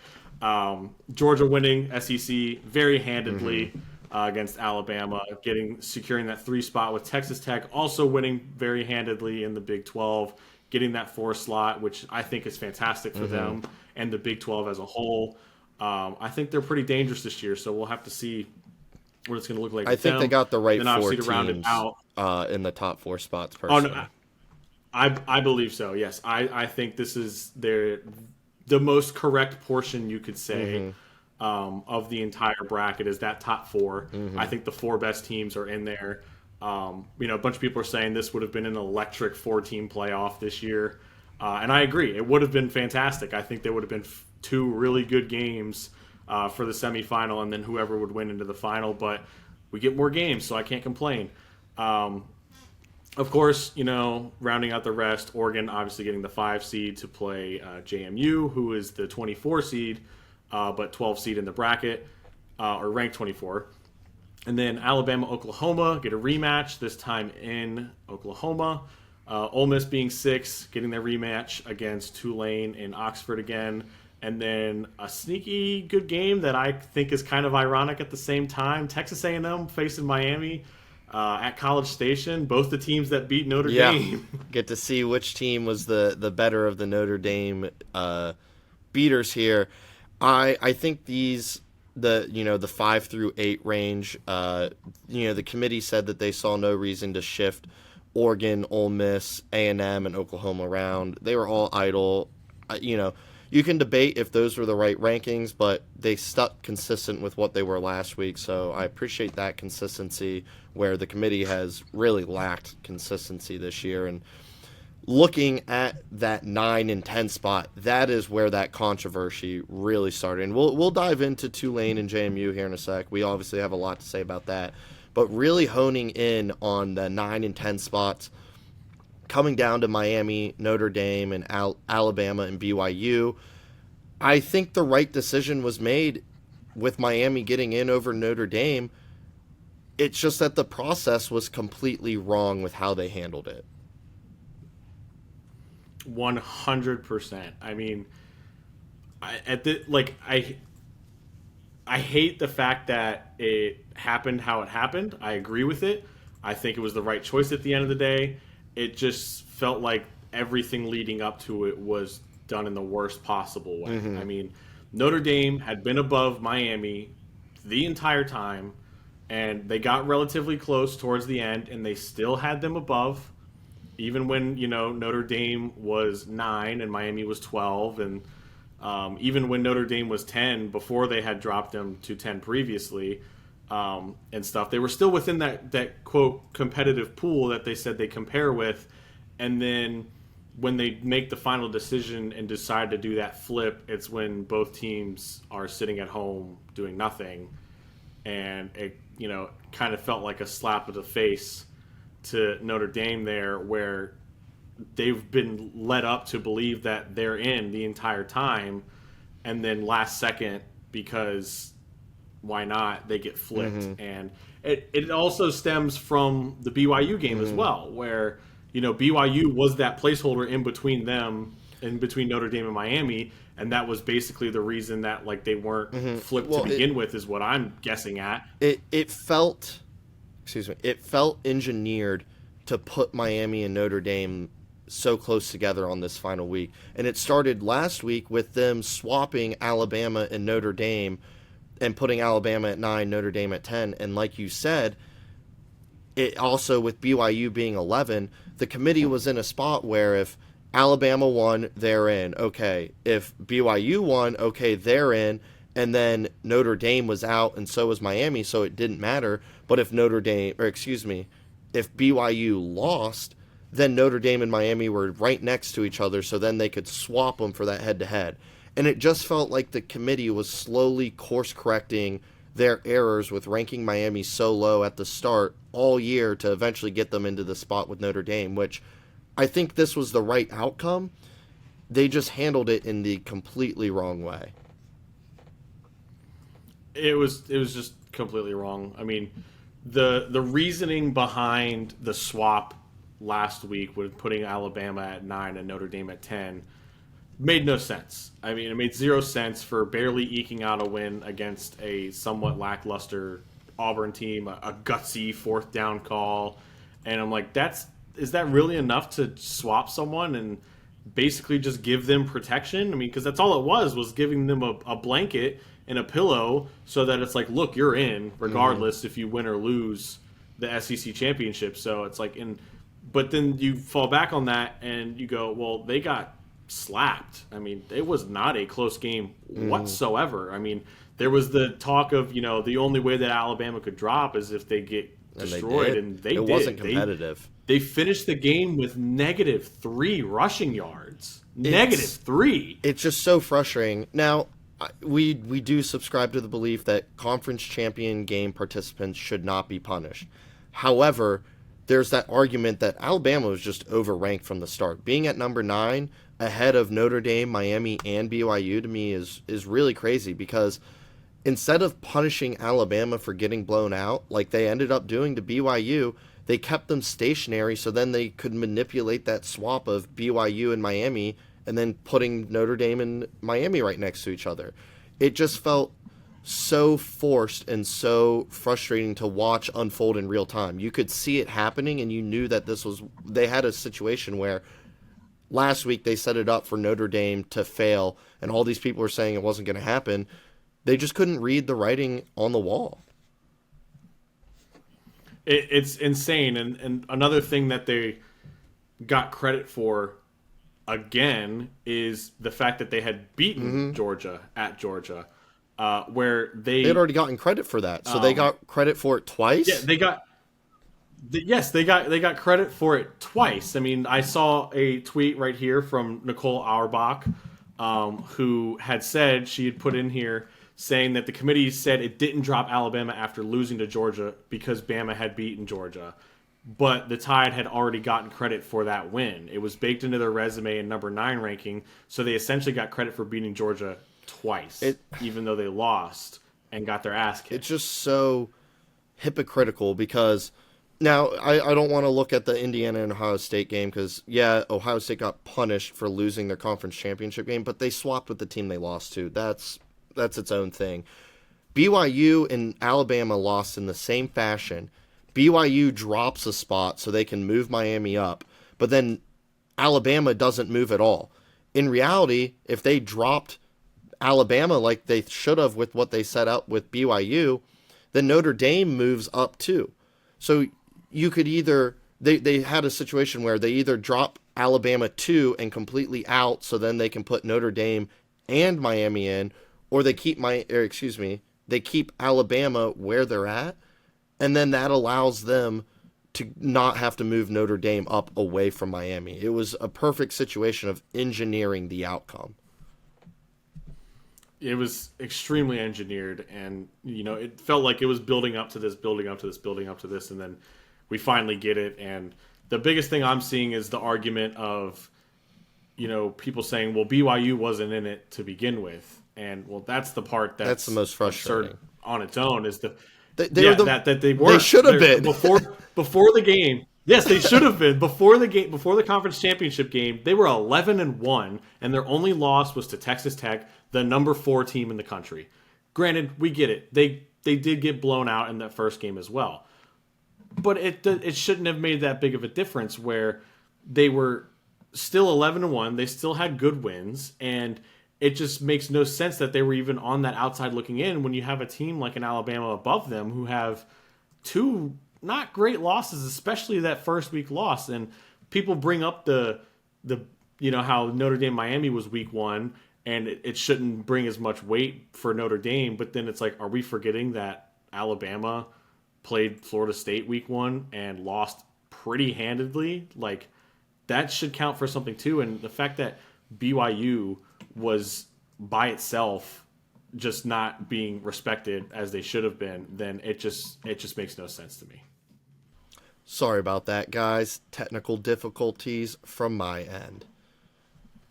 [SPEAKER 1] Georgia winning SEC very handedly against Alabama, securing that 3 spot with Texas Tech, also winning very handedly in the Big 12, getting that 4 slot, which I think is fantastic for them and the Big 12 as a whole. I think they're pretty dangerous this year, so we'll have to see what it's going to look like.
[SPEAKER 2] I think they got the right 4 teams
[SPEAKER 1] in
[SPEAKER 2] the top 4 spots, personally.
[SPEAKER 1] Oh, no, I believe so, yes. I think this is the most correct portion, you could say, of the entire bracket is that top 4. I think the 4 best teams are in there. A bunch of people are saying this would have been an electric 4-team playoff this year. And I agree. It would have been fantastic. I think there would have been 2 really good games for the semifinal, and then whoever would win into the final. But we get more games, so I can't complain. Of course, rounding out the rest, Oregon obviously getting the 5 seed to play JMU, who is the 24 seed, but 12 seed in the bracket, or ranked 24. And then Alabama, Oklahoma get a rematch, this time in Oklahoma. Ole Miss being 6, getting their rematch against Tulane in Oxford again. And then a sneaky good game that I think is kind of ironic at the same time. Texas A&M facing Miami at College Station. Both the teams that beat Notre Dame.
[SPEAKER 2] Get to see which team was the better of the Notre Dame beaters here. I think the 5 through 8 range, the committee said that they saw no reason to shift Oregon, Ole Miss, A&M, and Oklahoma around. They were all idle. You can debate if those were the right rankings, but they stuck consistent with what they were last week. So I appreciate that consistency, where the committee has really lacked consistency this year. And looking at that 9 and 10 spot, that is where that controversy really started. And we'll dive into Tulane and JMU here in a sec. We obviously have a lot to say about that. But really honing in on the 9 and 10 spots, coming down to Miami, Notre Dame, and Alabama and BYU, I think the right decision was made with Miami getting in over Notre Dame. It's just that the process was completely wrong with how they handled it.
[SPEAKER 1] 100%. I mean, I hate the fact that it happened how it happened. I agree with it. I think it was the right choice at the end of the day. It just felt like everything leading up to it was done in the worst possible way.
[SPEAKER 2] Mm-hmm.
[SPEAKER 1] I mean, Notre Dame had been above Miami the entire time, and they got relatively close towards the end, and they still had them above, even when, Notre Dame was 9 and Miami was 12, and even when Notre Dame was 10 before they had dropped them to 10 previously, and stuff. They were still within that quote competitive pool that they said they compare with, and then when they make the final decision and decide to do that flip, it's when both teams are sitting at home doing nothing, and it kind of felt like a slap of the face to Notre Dame there, where they've been led up to believe that they're in the entire time, and then last second, because why not, they get flipped.
[SPEAKER 2] Mm-hmm.
[SPEAKER 1] And it also stems from the BYU game as well, where BYU was that placeholder in between them, in between Notre Dame and Miami, and that was basically the reason that they weren't flipped to begin with, is what I'm guessing at.
[SPEAKER 2] It felt engineered to put Miami and Notre Dame so close together on this final week. And it started last week with them swapping Alabama and Notre Dame and putting Alabama at 9, Notre Dame at 10. And like you said, it also, with BYU being 11, the committee was in a spot where if Alabama won, they're in. Okay. If BYU won, okay, they're in. And then Notre Dame was out, and so was Miami, so it didn't matter. But if if BYU lost, then Notre Dame and Miami were right next to each other, so then they could swap them for that head-to-head. And it just felt like the committee was slowly course-correcting their errors with ranking Miami so low at the start all year to eventually get them into the spot with Notre Dame, which I think this was the right outcome. They just handled it in the completely wrong way.
[SPEAKER 1] It was just completely wrong. I mean, the reasoning behind the swap last week with putting Alabama at 9 and Notre Dame at 10 made no sense. I mean, it made zero sense for barely eking out a win against a somewhat lackluster Auburn team, a gutsy 4th down call. And I'm like, is that really enough to swap someone and basically just give them protection? I mean, because that's all it was giving them a blanket and a pillow so that it's like, look, you're in regardless if you win or lose the SEC championship. So it's like, but then you fall back on that and you go, well, they got slapped. I mean, it was not a close game whatsoever. I mean, there was the talk of, the only way that Alabama could drop is if they get destroyed, and they did.
[SPEAKER 2] It wasn't competitive.
[SPEAKER 1] They finished the game with -3 rushing yards. -3.
[SPEAKER 2] It's just so frustrating. Now, we do subscribe to the belief that conference champion game participants should not be punished. However, there's that argument that Alabama was just overranked from the start. Being at number 9 ahead of Notre Dame, Miami, and BYU to me is really crazy, because instead of punishing Alabama for getting blown out like they ended up doing to BYU, they kept them stationary so then they could manipulate that swap of BYU and Miami and then putting Notre Dame and Miami right next to each other. It just felt so forced and so frustrating to watch unfold in real time. You could see it happening, and you knew that they had a situation where last week they set it up for Notre Dame to fail, and all these people were saying it wasn't going to happen. They just couldn't read the writing on the wall.
[SPEAKER 1] It's insane. And another thing that they got credit for again is the fact that they had beaten Georgia at Georgia, where
[SPEAKER 2] they had already gotten credit for that, so they got credit for it twice.
[SPEAKER 1] Yeah, they got credit for it twice. I mean, I saw a tweet right here from Nicole Auerbach, who had said, she had put in here saying that the committee said it didn't drop Alabama after losing to Georgia because Bama had beaten Georgia. But the Tide had already gotten credit for that win. It was baked into their resume and number 9 ranking, so they essentially got credit for beating Georgia twice, even though they lost and got their ass kicked.
[SPEAKER 2] It's just so hypocritical because now I don't want to look at the Indiana and Ohio State game because, yeah, Ohio State got punished for losing their conference championship game, but they swapped with the team they lost to. That's its own thing. BYU and Alabama lost in the same fashion. BYU drops a spot so they can move Miami up, but then Alabama doesn't move at all. In reality, if they dropped Alabama like they should have with what they set up with BYU, then Notre Dame moves up too. So you could either, they had a situation where they either drop Alabama 2 and completely out so then they can put Notre Dame and Miami in, or they keep they keep Alabama where they're at. And then that allows them to not have to move Notre Dame up away from Miami. It was a perfect situation of engineering the outcome.
[SPEAKER 1] It was extremely engineered, and it felt like it was building up to this, and then we finally get it. And the biggest thing I'm seeing is the argument of, people saying, well, BYU wasn't in it to begin with. And, well, that's the part that's
[SPEAKER 2] the most frustrating
[SPEAKER 1] on its own is the...
[SPEAKER 2] They
[SPEAKER 1] weren't. They
[SPEAKER 2] should have been
[SPEAKER 1] before the game. Yes, they should have been before the game. Before the conference championship game, they were 11-1, and their only loss was to Texas Tech, the number 4 team in the country. Granted, we get it. They did get blown out in that first game as well, but it shouldn't have made that big of a difference. Where they were still 11-1, they still had good wins, and it just makes no sense that they were even on that outside looking in when you have a team like an Alabama above them who have 2 not great losses, especially that first week loss. And people bring up the how Notre Dame Miami was week 1 and it shouldn't bring as much weight for Notre Dame. But then it's like, are we forgetting that Alabama played Florida State week 1 and lost pretty handedly? Like, that should count for something too. And the fact that BYU was by itself just not being respected as they should have been, then it just makes no sense to me.
[SPEAKER 2] Sorry about that, guys. Technical difficulties from my end.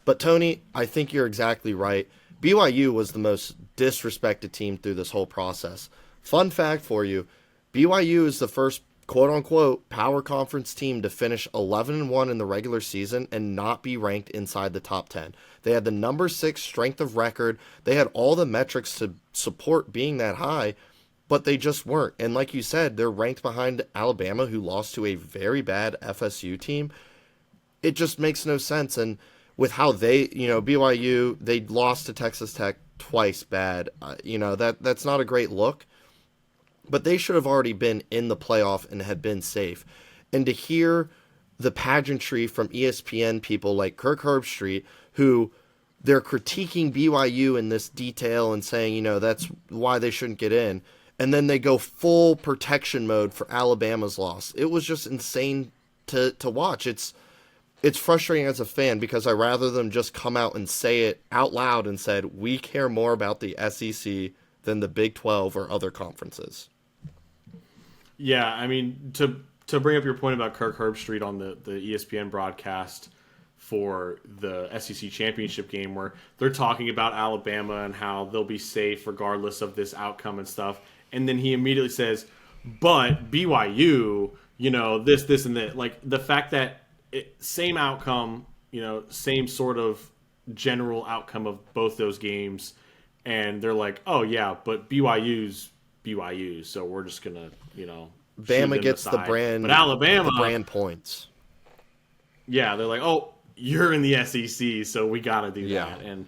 [SPEAKER 2] But Tony, I think you're exactly right. BYU was the most disrespected team through this whole process. Fun fact for you, BYU is the first quote-unquote power conference team to finish 11-1 in the regular season and not be ranked inside the top 10. They had the number 6 strength of record. They had all the metrics to support being that high, but they just weren't. And like you said, they're ranked behind Alabama, who lost to a very bad FSU team. It just makes no sense. And with how BYU, they lost to Texas Tech twice bad. That's not a great look. But they should have already been in the playoff and had been safe. And to hear the pageantry from ESPN people like Kirk Herbstreit, who they're critiquing BYU in this detail and saying, that's why they shouldn't get in. And then they go full protection mode for Alabama's loss. It was just insane to watch. It's frustrating as a fan because I'd rather them just come out and say it out loud and said, we care more about the SEC than the Big 12 or other conferences.
[SPEAKER 1] Yeah, I mean, to bring up your point about Kirk Herbstreit on the ESPN broadcast for the SEC championship game, where they're talking about Alabama and how they'll be safe regardless of this outcome and stuff, and then he immediately says, but BYU, this and that. Like, the fact that same outcome, same sort of general outcome of both those games, and they're like, oh yeah, but BYU's BYU, so we're just gonna,
[SPEAKER 2] Bama gets the brand,
[SPEAKER 1] but Alabama
[SPEAKER 2] the brand points.
[SPEAKER 1] Yeah, they're like, oh, you're in the SEC, so we got to do that, and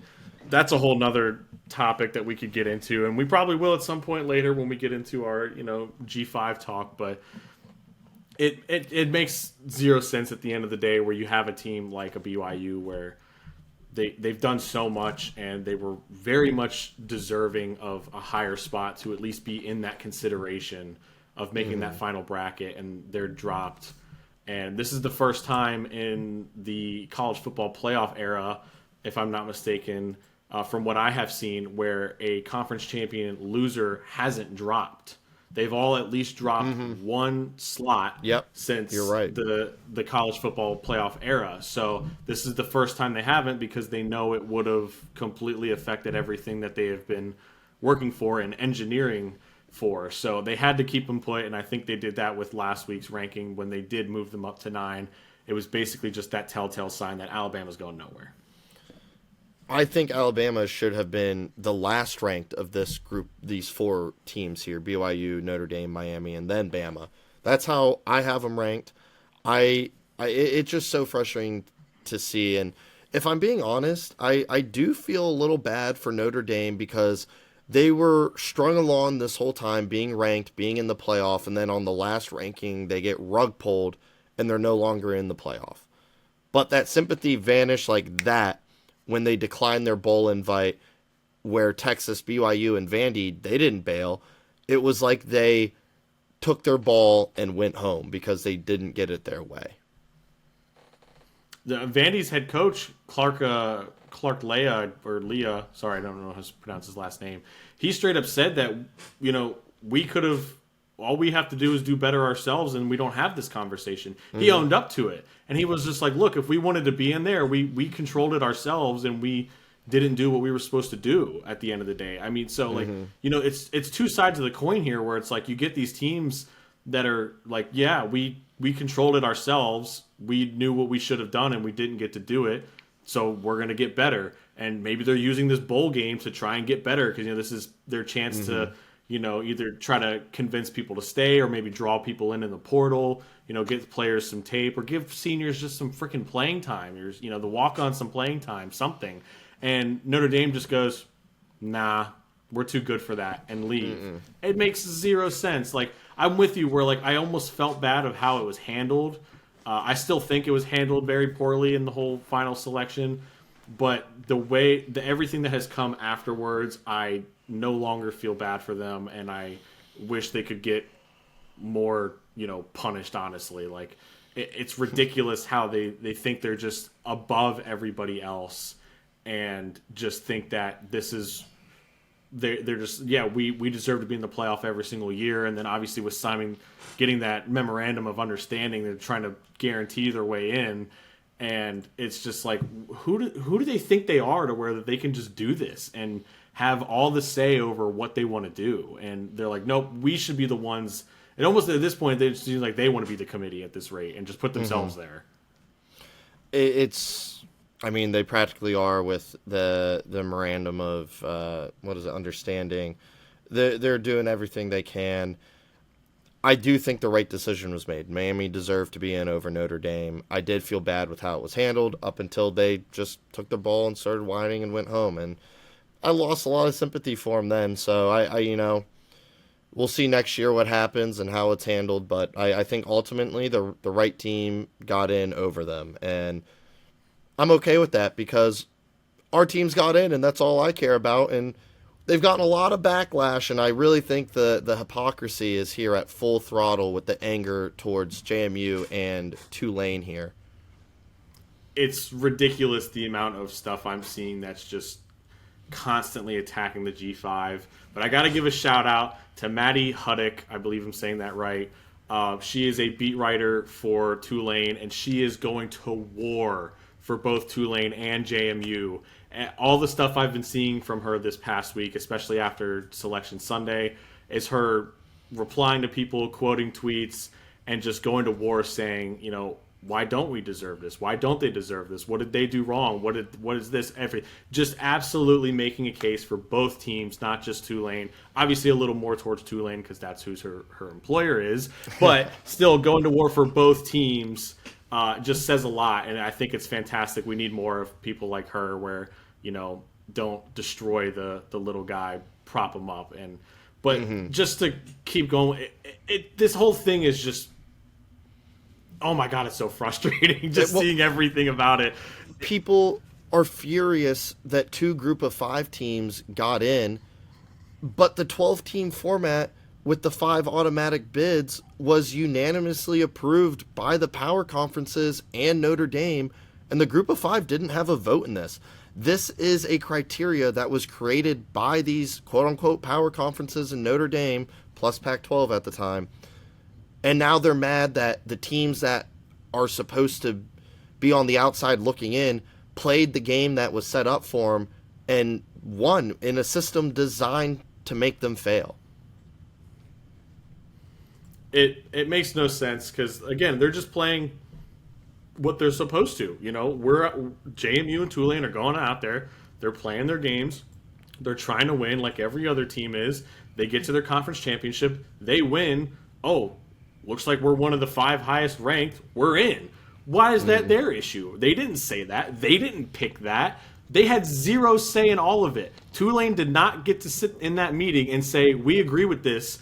[SPEAKER 1] that's a whole nother topic that we could get into, and we probably will at some point later when we get into our, G5 talk. But It makes zero sense at the end of the day where you have a team like a BYU where they've done so much and they were very much deserving of a higher spot to at least be in that consideration of making that final bracket, and they're dropped. And this is the first time in the college football playoff era, if I'm not mistaken, from what I have seen, where a conference champion loser hasn't dropped. They've all at least dropped one slot since
[SPEAKER 2] you're right.
[SPEAKER 1] the college football playoff era. So this is the first time they haven't, because they know it would have completely affected everything that they have been working for and engineering for. So they had to keep them put, and I think they did that with last week's ranking when they did move them up to 9. It was basically just that telltale sign that Alabama's going nowhere.
[SPEAKER 2] I think Alabama should have been the last ranked of this group, these 4 teams here, BYU, Notre Dame, Miami, and then Bama. That's how I have them ranked. It's just so frustrating to see. And if I'm being honest, I do feel a little bad for Notre Dame because they were strung along this whole time, being ranked, being in the playoff, and then on the last ranking, they get rug pulled, and they're no longer in the playoff. But that sympathy vanished like that when they declined their bowl invite, where Texas, BYU, and Vandy, they didn't bail. It was like they took their ball and went home because they didn't get it their way.
[SPEAKER 1] Vandy's head coach, Clark Leah, sorry, I don't know how to pronounce his last name. He straight up said that, we could have, all we have to do is do better ourselves, and we don't have this conversation. He owned up to it. And he was just like, look, if we wanted to be in there, we controlled it ourselves, and we didn't do what we were supposed to do at the end of the day. I mean, so, it's two sides of the coin here, where it's like you get these teams that are like, yeah, we controlled it ourselves. We knew what we should have done, and we didn't get to do it. So we're going to get better. And maybe they're using this bowl game to try and get better because, this is their chance to – either try to convince people to stay or maybe draw people in the portal, get players some tape or give seniors just some freaking playing time. The walk-on some playing time, something. And Notre Dame just goes, nah, we're too good for that, and leave. It makes zero sense. Like, I'm with you where, like, I almost felt bad of how it was handled. I still think it was handled very poorly in the whole final selection. But everything that has come afterwards, I no longer feel bad for them, and I wish they could get more, punished, honestly. Like, it's ridiculous how they think they're just above everybody else and just think that this is they're just, we deserve to be in the playoff every single year. And then obviously with Simon getting that memorandum of understanding, they're trying to guarantee their way in. And it's just like, who do they think they are to where that they can just do this and have all the say over what they want to do? And they're like, nope, we should be the ones. And almost at this point, they just seem like they want to be the committee at this rate and just put themselves there.
[SPEAKER 2] They practically are with the memorandum of understanding. They're doing everything they can. I do think the right decision was made. Miami deserved to be in over Notre Dame. I did feel bad with how it was handled up until they just took the ball and started whining and went home. And I lost a lot of sympathy for them then. So I we'll see next year what happens and how it's handled. But I think ultimately the right team got in over them. And I'm okay with that because our teams got in, and that's all I care about. And they've gotten a lot of backlash, and I really think the hypocrisy is here at full throttle with the anger towards JMU and Tulane here.
[SPEAKER 1] It's ridiculous the amount of stuff I'm seeing that's just constantly attacking the G5. But I got to give a shout out to Maddie Huddick. I believe I'm saying that right. She is a beat writer for Tulane, and she is going to war for both Tulane and JMU. And all the stuff I've been seeing from her this past week, especially after Selection Sunday, is her replying to people, quoting tweets, and just going to war saying, why don't we deserve this? Why don't they deserve this? What did they do wrong? What is this? Just absolutely making a case for both teams, not just Tulane. Obviously a little more towards Tulane because that's who her employer is. But still going to war for both teams just says a lot. And I think it's fantastic. We need more of people like her where, don't destroy the little guy, prop him up. But just to keep going, this whole thing is just Oh my god, it's so frustrating just seeing everything about it.
[SPEAKER 2] People are furious that 2 group of 5 teams got in, but the 12-team format with the 5 automatic bids was unanimously approved by the power conferences and Notre Dame, and the group of 5 didn't have a vote in this. This is a criteria that was created by these quote-unquote power conferences in Notre Dame, plus Pac-12 at the time, and now they're mad that the teams that are supposed to be on the outside looking in played the game that was set up for them and won in a system designed to make them fail.
[SPEAKER 1] It makes no sense because, again, they're just playing what they're supposed to. You know, JMU and Tulane are going out there. They're playing their games. They're trying to win like every other team is. They get to their conference championship. They win. Oh, looks like we're one of the 5 highest ranked. We're in. Why is that their issue? They didn't say that. They didn't pick that. They had zero say in all of it. Tulane did not get to sit in that meeting and say, we agree with this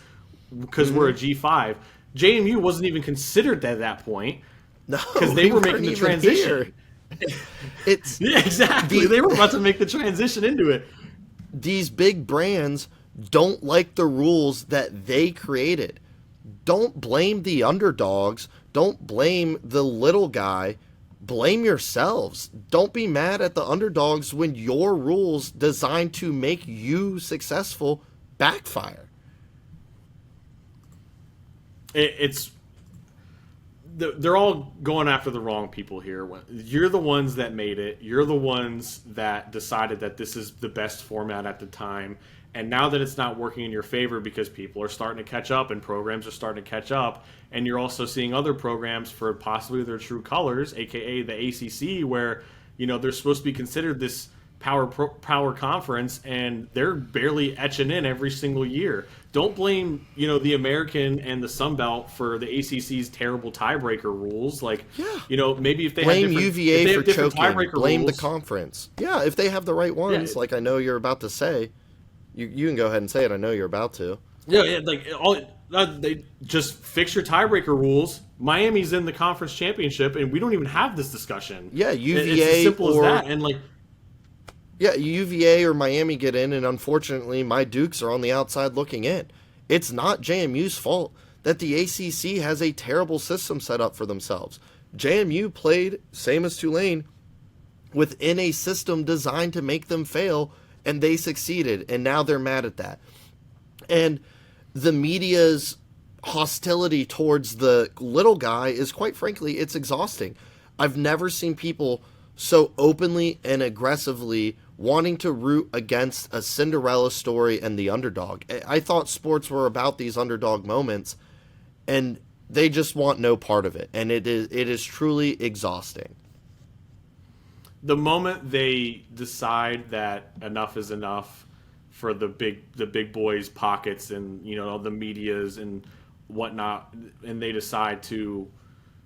[SPEAKER 1] because we're a G5. JMU wasn't even considered at that point because they were making the transition.
[SPEAKER 2] Yeah,
[SPEAKER 1] exactly. They were about to make the transition into it.
[SPEAKER 2] These big brands don't like the rules that they created. Don't blame the underdogs. Don't blame the little guy. Blame yourselves. Don't be mad at the underdogs when your rules designed to make you successful backfire.
[SPEAKER 1] They're all going after the wrong people here. You're the ones that made it. You're the ones that decided that this is the best format at the time. And now that it's not working in your favor because people are starting to catch up and programs are starting to catch up, and you're also seeing other programs for possibly their true colors, aka the ACC, where they're supposed to be considered this power conference, and they're barely etching in every single year. Don't blame the American and the Sun Belt for the ACC's terrible tiebreaker rules. Maybe if they
[SPEAKER 2] blame
[SPEAKER 1] had
[SPEAKER 2] UVA for choking, blame
[SPEAKER 1] rules,
[SPEAKER 2] the conference. Yeah, if they have the right ones, like I know you're about to say. You can go ahead and say it. I know you're about to.
[SPEAKER 1] Yeah, they just fix your tiebreaker rules. Miami's in the conference championship, and we don't even have this discussion.
[SPEAKER 2] Yeah, UVA
[SPEAKER 1] it's as simple as that. And
[SPEAKER 2] UVA or Miami get in, and unfortunately, my Dukes are on the outside looking in. It's not JMU's fault that the ACC has a terrible system set up for themselves. JMU played, same as Tulane, within a system designed to make them fail, and they succeeded, and now they're mad at that. And the media's hostility towards the little guy is, quite frankly, it's exhausting. I've never seen people so openly and aggressively wanting to root against a Cinderella story and the underdog. I thought sports were about these underdog moments, and they just want no part of it, and it is truly exhausting.
[SPEAKER 1] The moment they decide that enough is enough for the big boys' pockets and the medias and whatnot, and they decide to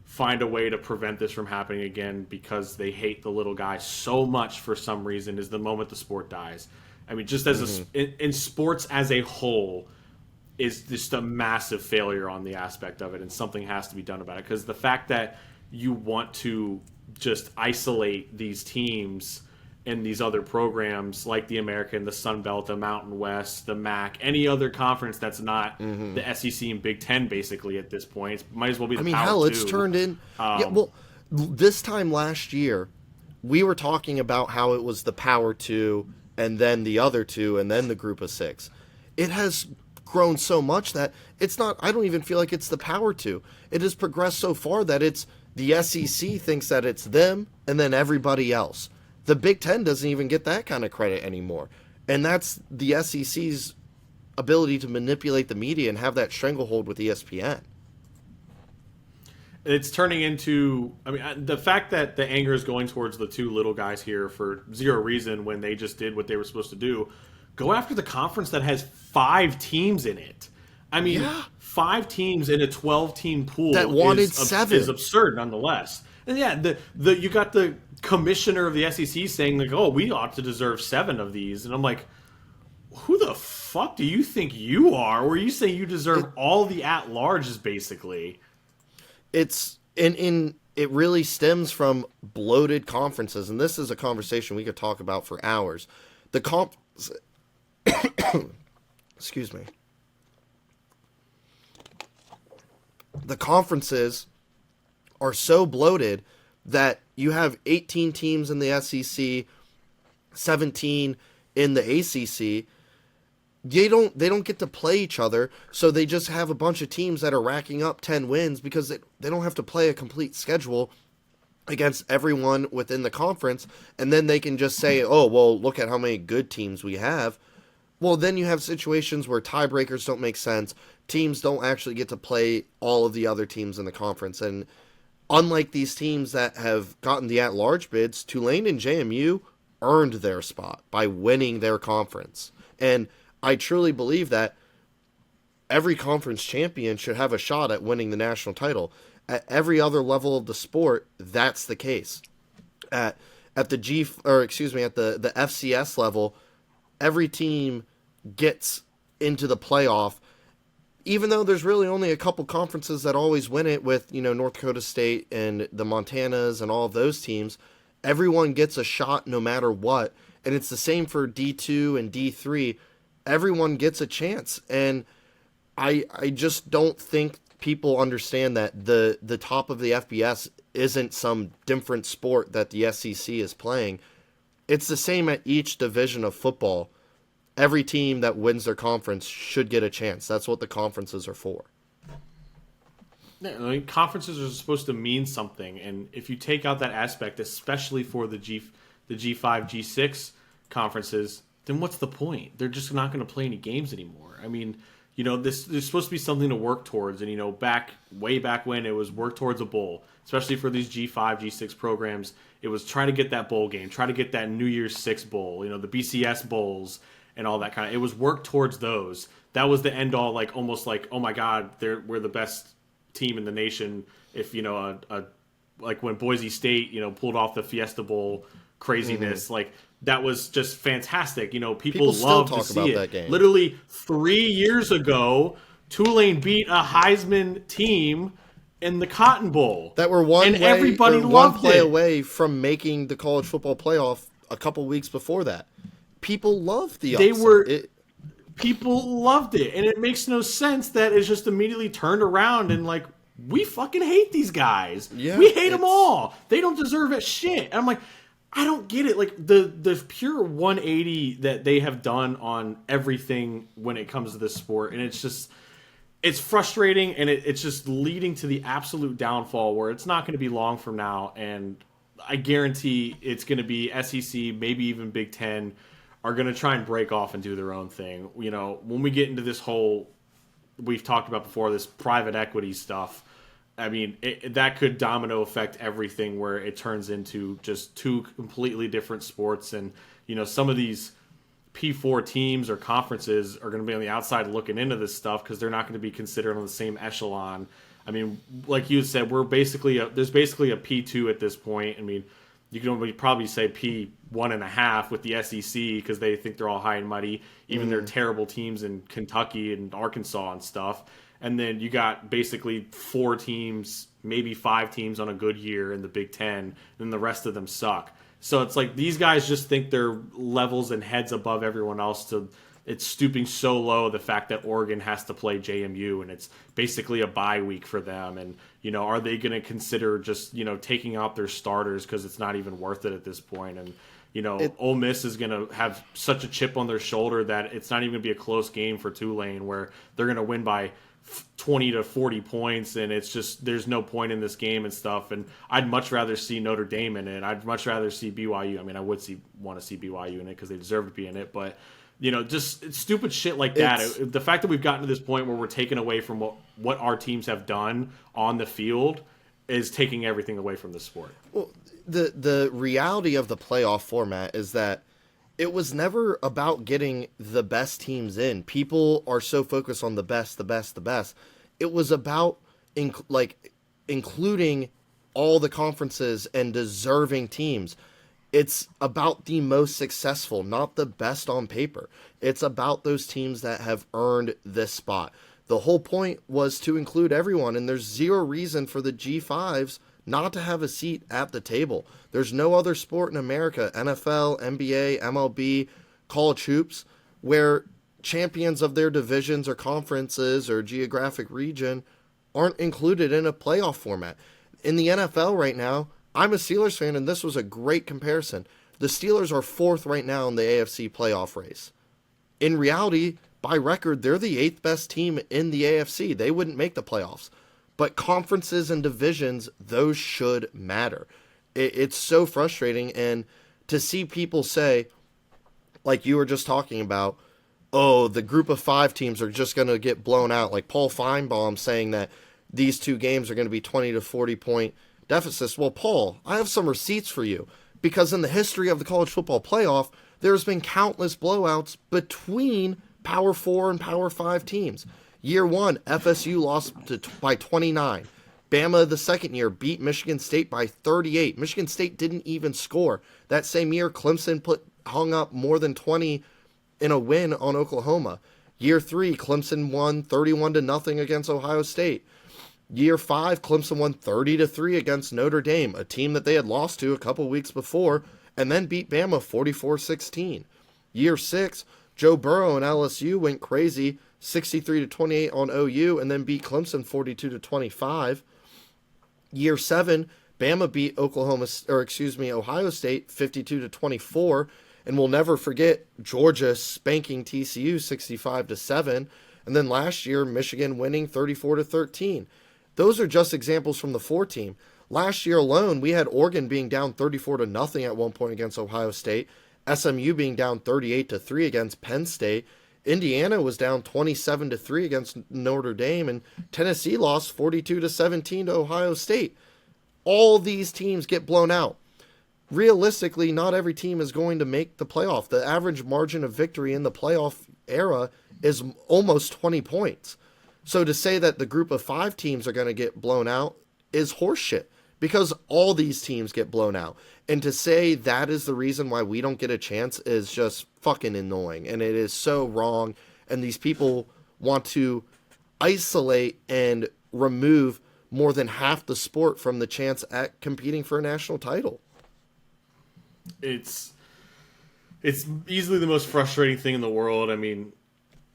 [SPEAKER 1] find a way to prevent this from happening again because they hate the little guy so much for some reason, is the moment the sport dies. I mean, just as in sports as a whole is just a massive failure on the aspect of it, and something has to be done about it, because the fact that you want to just isolate these teams and these other programs like the American, the Sun Belt, the Mountain West, the MAC, any other conference that's not the SEC and Big Ten, basically at this point, it might as well be the Power 2.
[SPEAKER 2] It's turned in. This time last year, we were talking about how it was the Power 2 and then the other 2 and then the Group of 6. It has grown so much that it's not. I don't even feel like it's the Power 2. It has progressed so far that it's the SEC thinks that it's them and then everybody else. The Big Ten doesn't even get that kind of credit anymore. And that's the SEC's ability to manipulate the media and have that stranglehold with ESPN.
[SPEAKER 1] It's turning into, the fact that the anger is going towards the 2 little guys here for zero reason when they just did what they were supposed to do. Go after the conference that has 5 teams in it. 5 teams in a 12-team pool
[SPEAKER 2] that wanted 7
[SPEAKER 1] is absurd nonetheless. And you got the commissioner of the SEC saying we ought to deserve 7 of these, and I'm like, who the fuck do you think you are? Where you say you deserve all the at-larges, basically?
[SPEAKER 2] It's and it really stems from bloated conferences, and this is a conversation we could talk about for hours. Excuse me. The conferences are so bloated that you have 18 teams in the SEC, 17 in the ACC. They don't get to play each other, so they just have a bunch of teams that are racking up 10 wins because they don't have to play a complete schedule against everyone within the conference, and then they can just say, oh, well, look at how many good teams we have. Well, then you have situations where tiebreakers don't make sense. Teams don't actually get to play all of the other teams in the conference. And unlike these teams that have gotten the at-large bids, Tulane and JMU earned their spot by winning their conference. And I truly believe that every conference champion should have a shot at winning the national title. At every other level of the sport, that's the case. At the the FCS level, every team gets into the playoff, even though there's really only a couple conferences that always win it with, North Dakota State and the Montanas and all of those teams. Everyone gets a shot no matter what. And it's the same for D2 and D3. Everyone gets a chance. And I just don't think people understand that the top of the FBS isn't some different sport that the SEC is playing. It's the same at each division of football. Every team that wins their conference should get a chance. That's what the conferences are for.
[SPEAKER 1] Yeah, I mean, conferences are supposed to mean something, and if you take out that aspect, especially for the G5, G6 conferences, then what's the point? They're just not going to play any games anymore. I mean, there's supposed to be something to work towards, and way back when it was work towards a bowl, especially for these G5, G6 programs. It was try to get that bowl game, try to get that New Year's Six bowl, the BCS bowls and all that kind of. It was work towards those. That was the end all, almost like, oh my God, we're the best team in the nation. If like when Boise State pulled off the Fiesta Bowl craziness, that was just fantastic. People love to see it.
[SPEAKER 2] That game.
[SPEAKER 1] Literally 3 years ago, Tulane beat a Heisman team in the Cotton Bowl.
[SPEAKER 2] That were one play away from making the college football playoff a couple weeks before that. People loved the upset.
[SPEAKER 1] People loved it, and it makes no sense that it's just immediately turned around and we fucking hate these guys.
[SPEAKER 2] Yeah,
[SPEAKER 1] we hate them all. They don't deserve it shit. And I'm like, I don't get it. The pure 180 that they have done on everything when it comes to this sport, and it's frustrating, and it's just leading to the absolute downfall where it's not going to be long from now, and I guarantee it's going to be SEC, maybe even Big Ten, are going to try and break off and do their own thing. When we get into this whole, we've talked about before, this private equity stuff, I mean, that could domino affect everything where it turns into just two completely different sports. And, some of these P4 teams or conferences are going to be on the outside looking into this stuff because they're not going to be considered on the same echelon. I mean, like you said, there's basically a P2 at this point. I mean, you can probably say P1.5 with the SEC because they think they're all high and mighty. Even their terrible teams in Kentucky and Arkansas and stuff. And then you got basically 4 teams, maybe 5 teams on a good year in the Big Ten, and then the rest of them suck. So it's like these guys just think they're levels and heads above everyone else. It's stooping so low, the fact that Oregon has to play JMU, and it's basically a bye week for them. And, are they going to consider just, taking out their starters because it's not even worth it at this point? And, Ole Miss is going to have such a chip on their shoulder that it's not even going to be a close game for Tulane, where they're going to win by 20 to 40 points, and it's just there's no point in this game and stuff. And I'd much rather see Notre Dame in it. I'd much rather see BYU. I mean, I would want to see BYU in it because they deserve to be in it, but just stupid shit like that. The fact that we've gotten to this point where we're taken away from what our teams have done on the field is taking everything away from the sport.
[SPEAKER 2] Well, the reality of the playoff format is that it was never about getting the best teams in. People are so focused on the best. It was about including all the conferences and deserving teams. It's about the most successful, not the best on paper. It's about those teams that have earned this spot. The whole point was to include everyone, and there's zero reason for the G5s not to have a seat at the table. There's no other sport in America, NFL, NBA, MLB, college hoops, where champions of their divisions or conferences or geographic region aren't included in a playoff format. In the NFL right now, I'm a Steelers fan, and this was a great comparison. The Steelers are 4th right now in the AFC playoff race. In reality, by record, they're the 8th best team in the AFC. They wouldn't make the playoffs. But conferences and divisions, those should matter. It's so frustrating. And to see people say, like you were just talking about, oh, the group of 5 teams are just going to get blown out. Like Paul Feinbaum saying that these 2 games are going to be 20 to 40 point deficits. Well, Paul, I have some receipts for you. Because in the history of the college football playoff, there's been countless blowouts between Power 4 and Power 5 teams. Year 1, FSU lost by 29. Bama the second year beat Michigan State by 38. Michigan State didn't even score. That same year, Clemson hung up more than 20 in a win on Oklahoma. Year 3, Clemson won 31-0 against Ohio State. Year 5, Clemson won 30-3 against Notre Dame, a team that they had lost to a couple weeks before, and then beat Bama 44-16. Year 6, Joe Burrow and LSU went crazy, 63-28 on OU, and then beat Clemson 42-25. Year 7, Bama beat Ohio State 52-24, and we'll never forget Georgia spanking TCU 65-7, and then last year Michigan winning 34-13. Those are just examples from the 4 team. Last year alone, we had Oregon being down 34-0 at one point against Ohio State, SMU being down 38-3 against Penn State, Indiana was down 27-3 against Notre Dame, and Tennessee lost 42-17 to Ohio State. All these teams get blown out. Realistically, not every team is going to make the playoff. The average margin of victory in the playoff era is almost 20 points. So to say that the group of 5 teams are going to get blown out is horseshit, because all these teams get blown out. And to say that is the reason why we don't get a chance is just fucking annoying. And it is so wrong. And these people want to isolate and remove more than half the sport from the chance at competing for a national title.
[SPEAKER 1] It's easily the most frustrating thing in the world. I mean,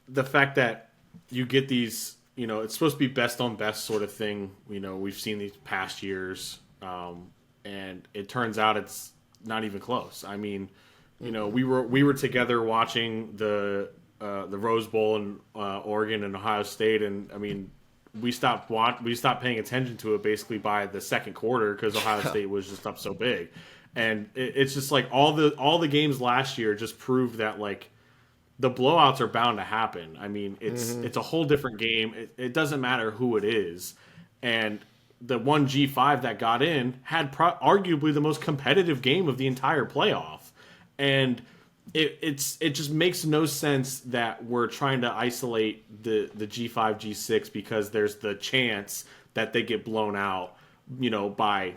[SPEAKER 1] the fact that you get these, it's supposed to be best on best sort of thing. We've seen these past years, and it turns out it's not even close. I mean, we were together watching the Rose Bowl in Oregon and Ohio State, and I mean, we stopped paying attention to it basically by the second quarter because Ohio State was just up so big, and it's just like all the games last year just proved that like the blowouts are bound to happen. I mean, it's a whole different game. It doesn't matter who it is, and the one G5 that got in had arguably the most competitive game of the entire playoff, and it just makes no sense that we're trying to isolate the G5, G6 because there's the chance that they get blown out, by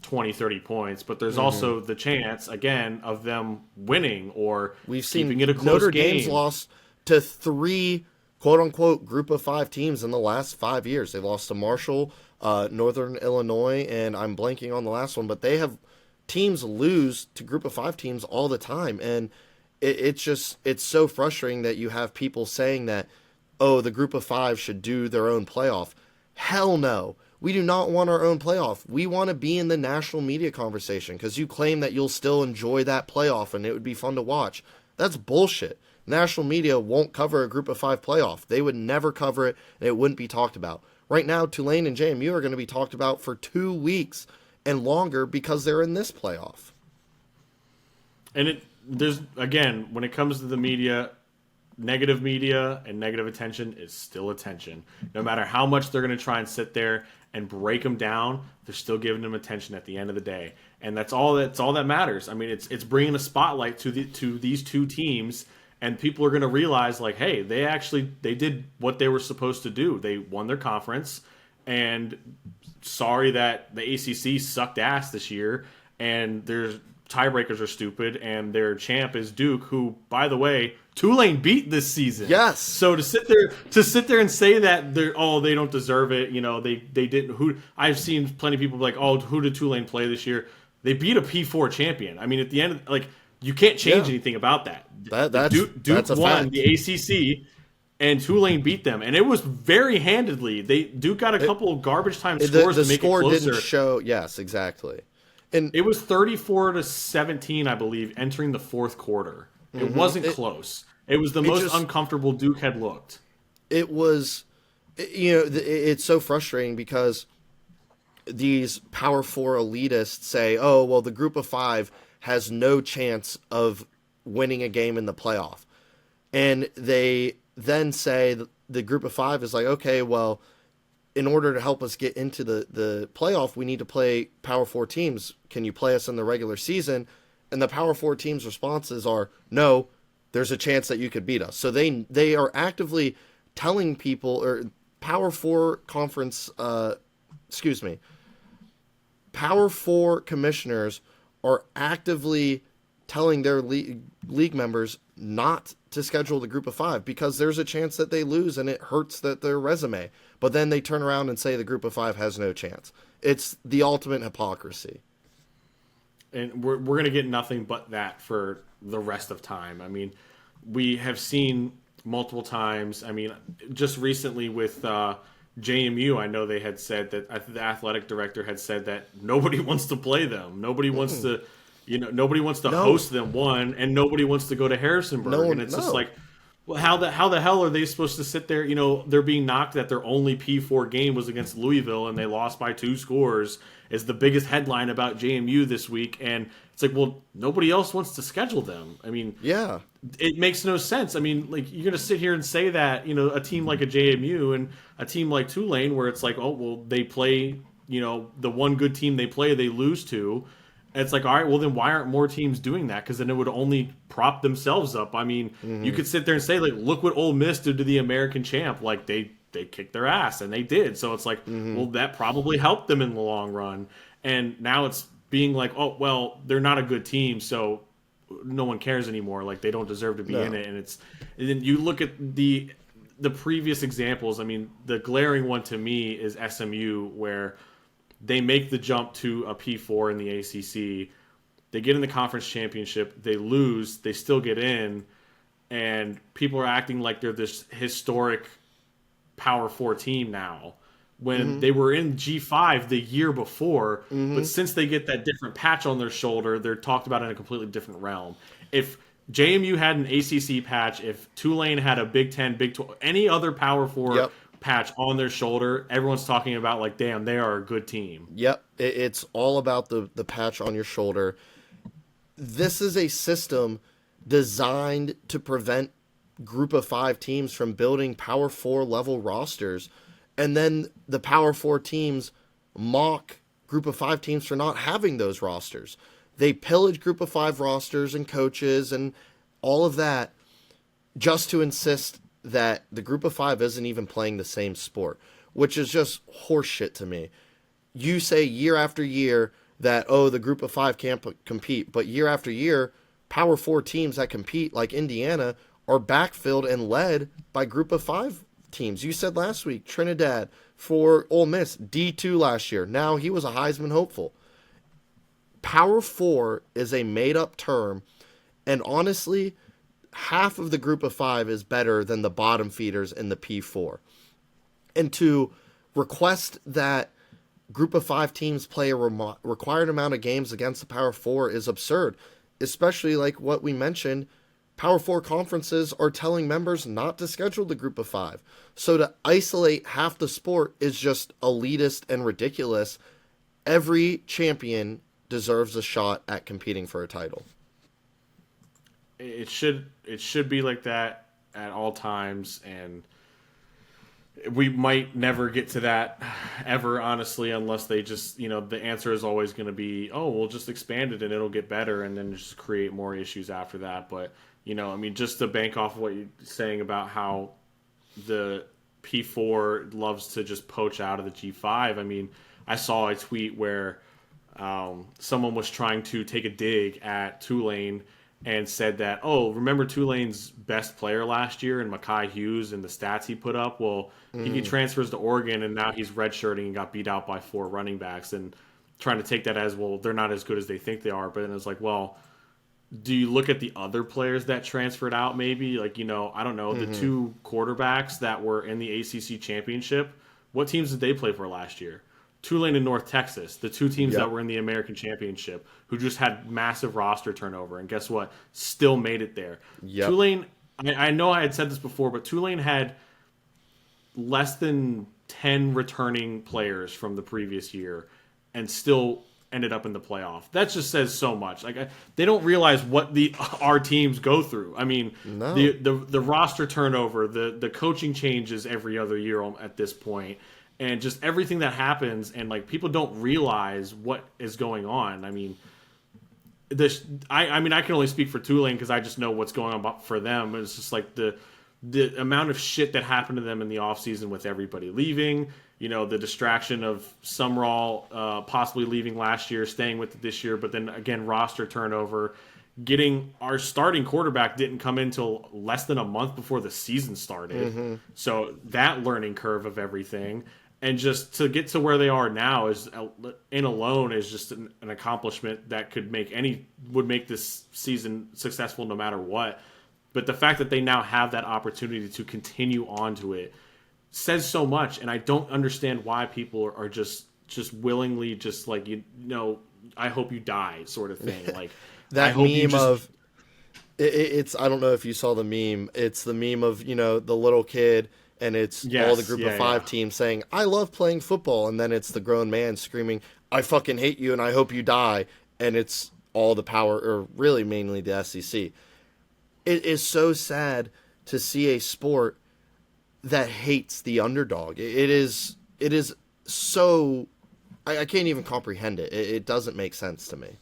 [SPEAKER 1] 20, 30 points, but there's also the chance again of them winning or
[SPEAKER 2] we've seen
[SPEAKER 1] keeping it a close
[SPEAKER 2] Notre
[SPEAKER 1] game.
[SPEAKER 2] Dame's lost to 3 quote unquote group of 5 teams in the last 5 years. They lost to Marshall, Northern Illinois, and I'm blanking on the last one, but they have teams lose to group of 5 teams all the time. And it's so frustrating that you have people saying that, oh, the group of 5 should do their own playoff. Hell no. We do not want our own playoff. We want to be in the national media conversation because you claim that you'll still enjoy that playoff and it would be fun to watch. That's bullshit. National media won't cover a group of 5 playoff. They would never cover it and it wouldn't be talked about. Right now, Tulane and JMU are going to be talked about for 2 weeks and longer because they're in this playoff.
[SPEAKER 1] And there's, again, when it comes to the media and negative attention is still attention. No matter how much they're going to try and sit there and break them down, they're still giving them attention at the end of the day. And that's all that matters. I mean, it's bringing a spotlight to these 2 teams, and people are going to realize, like, hey, they did what they were supposed to do. They won their conference, and sorry that the ACC sucked ass this year, and there's tiebreakers are stupid, and their champ is Duke, who, by the way, Tulane beat this season.
[SPEAKER 2] Yes.
[SPEAKER 1] So to sit there and say that they don't deserve it, they didn't. Who I've seen plenty of people be like, who did Tulane play this year? They beat a P4 champion. I mean, at the end, you can't change anything about that. Duke
[SPEAKER 2] that's a
[SPEAKER 1] won
[SPEAKER 2] fact.
[SPEAKER 1] the ACC. And Tulane beat them, and it was very handedly. Duke got a couple of garbage time scores
[SPEAKER 2] the
[SPEAKER 1] to make
[SPEAKER 2] score
[SPEAKER 1] it closer.
[SPEAKER 2] Didn't show. Yes, exactly. And
[SPEAKER 1] it was 34-17, I believe, entering the fourth quarter. It wasn't close. It was the most uncomfortable Duke had looked.
[SPEAKER 2] It was, it's so frustrating because these Power 4 elitists say, oh, well, the group of 5 has no chance of winning a game in the playoff. And they then say the group of 5 is like, okay, well, in order to help us get into the playoff, we need to play Power 4 teams. Can you play us in the regular season? And the Power 4 teams' responses are, no, there's a chance that you could beat us. So they are actively telling people, or Power 4 conference, Power 4 commissioners are actively telling their league members not to schedule the group of 5 because there's a chance that they lose and it hurts their resume. But then they turn around and say the group of 5 has no chance. It's the ultimate hypocrisy.
[SPEAKER 1] And we're going to get nothing but that for the rest of time. I mean, we have seen multiple times. I mean, just recently with JMU, I know they had said that the athletic director had said that nobody wants to play them. Nobody wants to, nobody wants to host them, and nobody wants to go to Harrisonburg. And it's just like, well, how the hell are they supposed to sit there? They're being knocked that their only P4 game was against Louisville and they lost by 2 scores. Is the biggest headline about JMU this week, and it's like, well, nobody else wants to schedule them. I mean,
[SPEAKER 2] yeah,
[SPEAKER 1] it makes no sense. I mean, you're gonna sit here and say that a team like a JMU and a team like Tulane, where it's like, oh well, they play, the one good team they play, they lose to. And it's like, all right, well then why aren't more teams doing that? Because then it would only prop themselves up. I mean, you could sit there and say, like, look what Ole Miss did to the American champ. Like they kicked their ass, and they did. So it's like, well, that probably helped them in the long run. And now it's being like, oh, well, they're not a good team, so no one cares anymore. Like, they don't deserve to be in it. And then you look at the previous examples. I mean, the glaring one to me is SMU, where they make the jump to a P4 in the ACC. They get in the conference championship. They lose. They still get in. And people are acting like they're this historic Power 4 team now, when they were in G5 the year before, but since they get that different patch on their shoulder, they're talked about in a completely different realm. If JMU had an ACC patch, if Tulane had a Big 10, Big 12, any other Power 4 patch on their shoulder, everyone's talking about like, damn, they are a good team.
[SPEAKER 2] Yep, it's all about the patch on your shoulder. This is a system designed to prevent group of 5 teams from building Power 4 level rosters, and then the Power 4 teams mock group of 5 teams for not having those rosters. They pillage group of 5 rosters and coaches and all of that just to insist that the group of 5 isn't even playing the same sport, which is just horseshit to me. You say year after year that, oh, the group of 5 can't compete, but year after year, Power 4 teams that compete, like Indiana, are backfilled and led by group of 5 teams. You said last week, Trinidad for Ole Miss, D2 last year. Now he was a Heisman hopeful. Power 4 is a made-up term, and honestly, half of the group of 5 is better than the bottom feeders in the P4. And to request that group of 5 teams play a required amount of games against the Power 4 is absurd, especially like what we mentioned. Power 4 conferences are telling members not to schedule the group of 5. So to isolate half the sport is just elitist and ridiculous. Every champion deserves a shot at competing for a title.
[SPEAKER 1] It should be like that at all times, and we might never get to that ever, honestly, unless they just, the answer is always going to be, oh, we'll just expand it and it'll get better, and then just create more issues after that. But just to bank off of what you're saying about how the P4 loves to just poach out of the G5. I mean, I saw a tweet where someone was trying to take a dig at Tulane and said that, oh, remember Tulane's best player last year in Mekhi Hughes and the stats he put up? Well, he transfers to Oregon, and now he's redshirting and got beat out by 4 running backs, and trying to take that as, well, they're not as good as they think they are. But then it's like, well, do you look at the other players that transferred out maybe? Like, I don't know, the 2 quarterbacks that were in the ACC championship, what teams did they play for last year? Tulane and North Texas, the 2 teams that were in the American Championship, who just had massive roster turnover. And guess what? Still made it there.
[SPEAKER 2] Yep.
[SPEAKER 1] Tulane, I know I had said this before, but Tulane had less than 10 returning players from the previous year and still ended up in the playoff. That just says so much. Like, they don't realize what our teams go through. I mean, the roster turnover, the coaching changes every other year at this point, and just everything that happens, and like people don't realize what is going on. I mean, I can only speak for Tulane because I just know what's going on for them. It's just like the amount of shit that happened to them in the offseason with everybody leaving. The distraction of Sumrall possibly leaving last year, staying with it this year, but then again, roster turnover. Getting our starting quarterback didn't come in till less than a month before the season started. So that learning curve of everything. And just to get to where they are now is just an accomplishment that would make this season successful no matter what. But the fact that they now have that opportunity to continue on to it says so much, and I don't understand why people are just willingly just like, I hope you die sort of thing. Like
[SPEAKER 2] that meme of it's I don't know if you saw the meme. It's the meme of the little kid, and it's all the group of 5 teams saying, "I love playing football," and then it's the grown man screaming, "I fucking hate you and I hope you die," and it's all the power, or really mainly the SEC. It is so sad to see a sport that hates the underdog. It is so I can't even comprehend it. It doesn't make sense to me.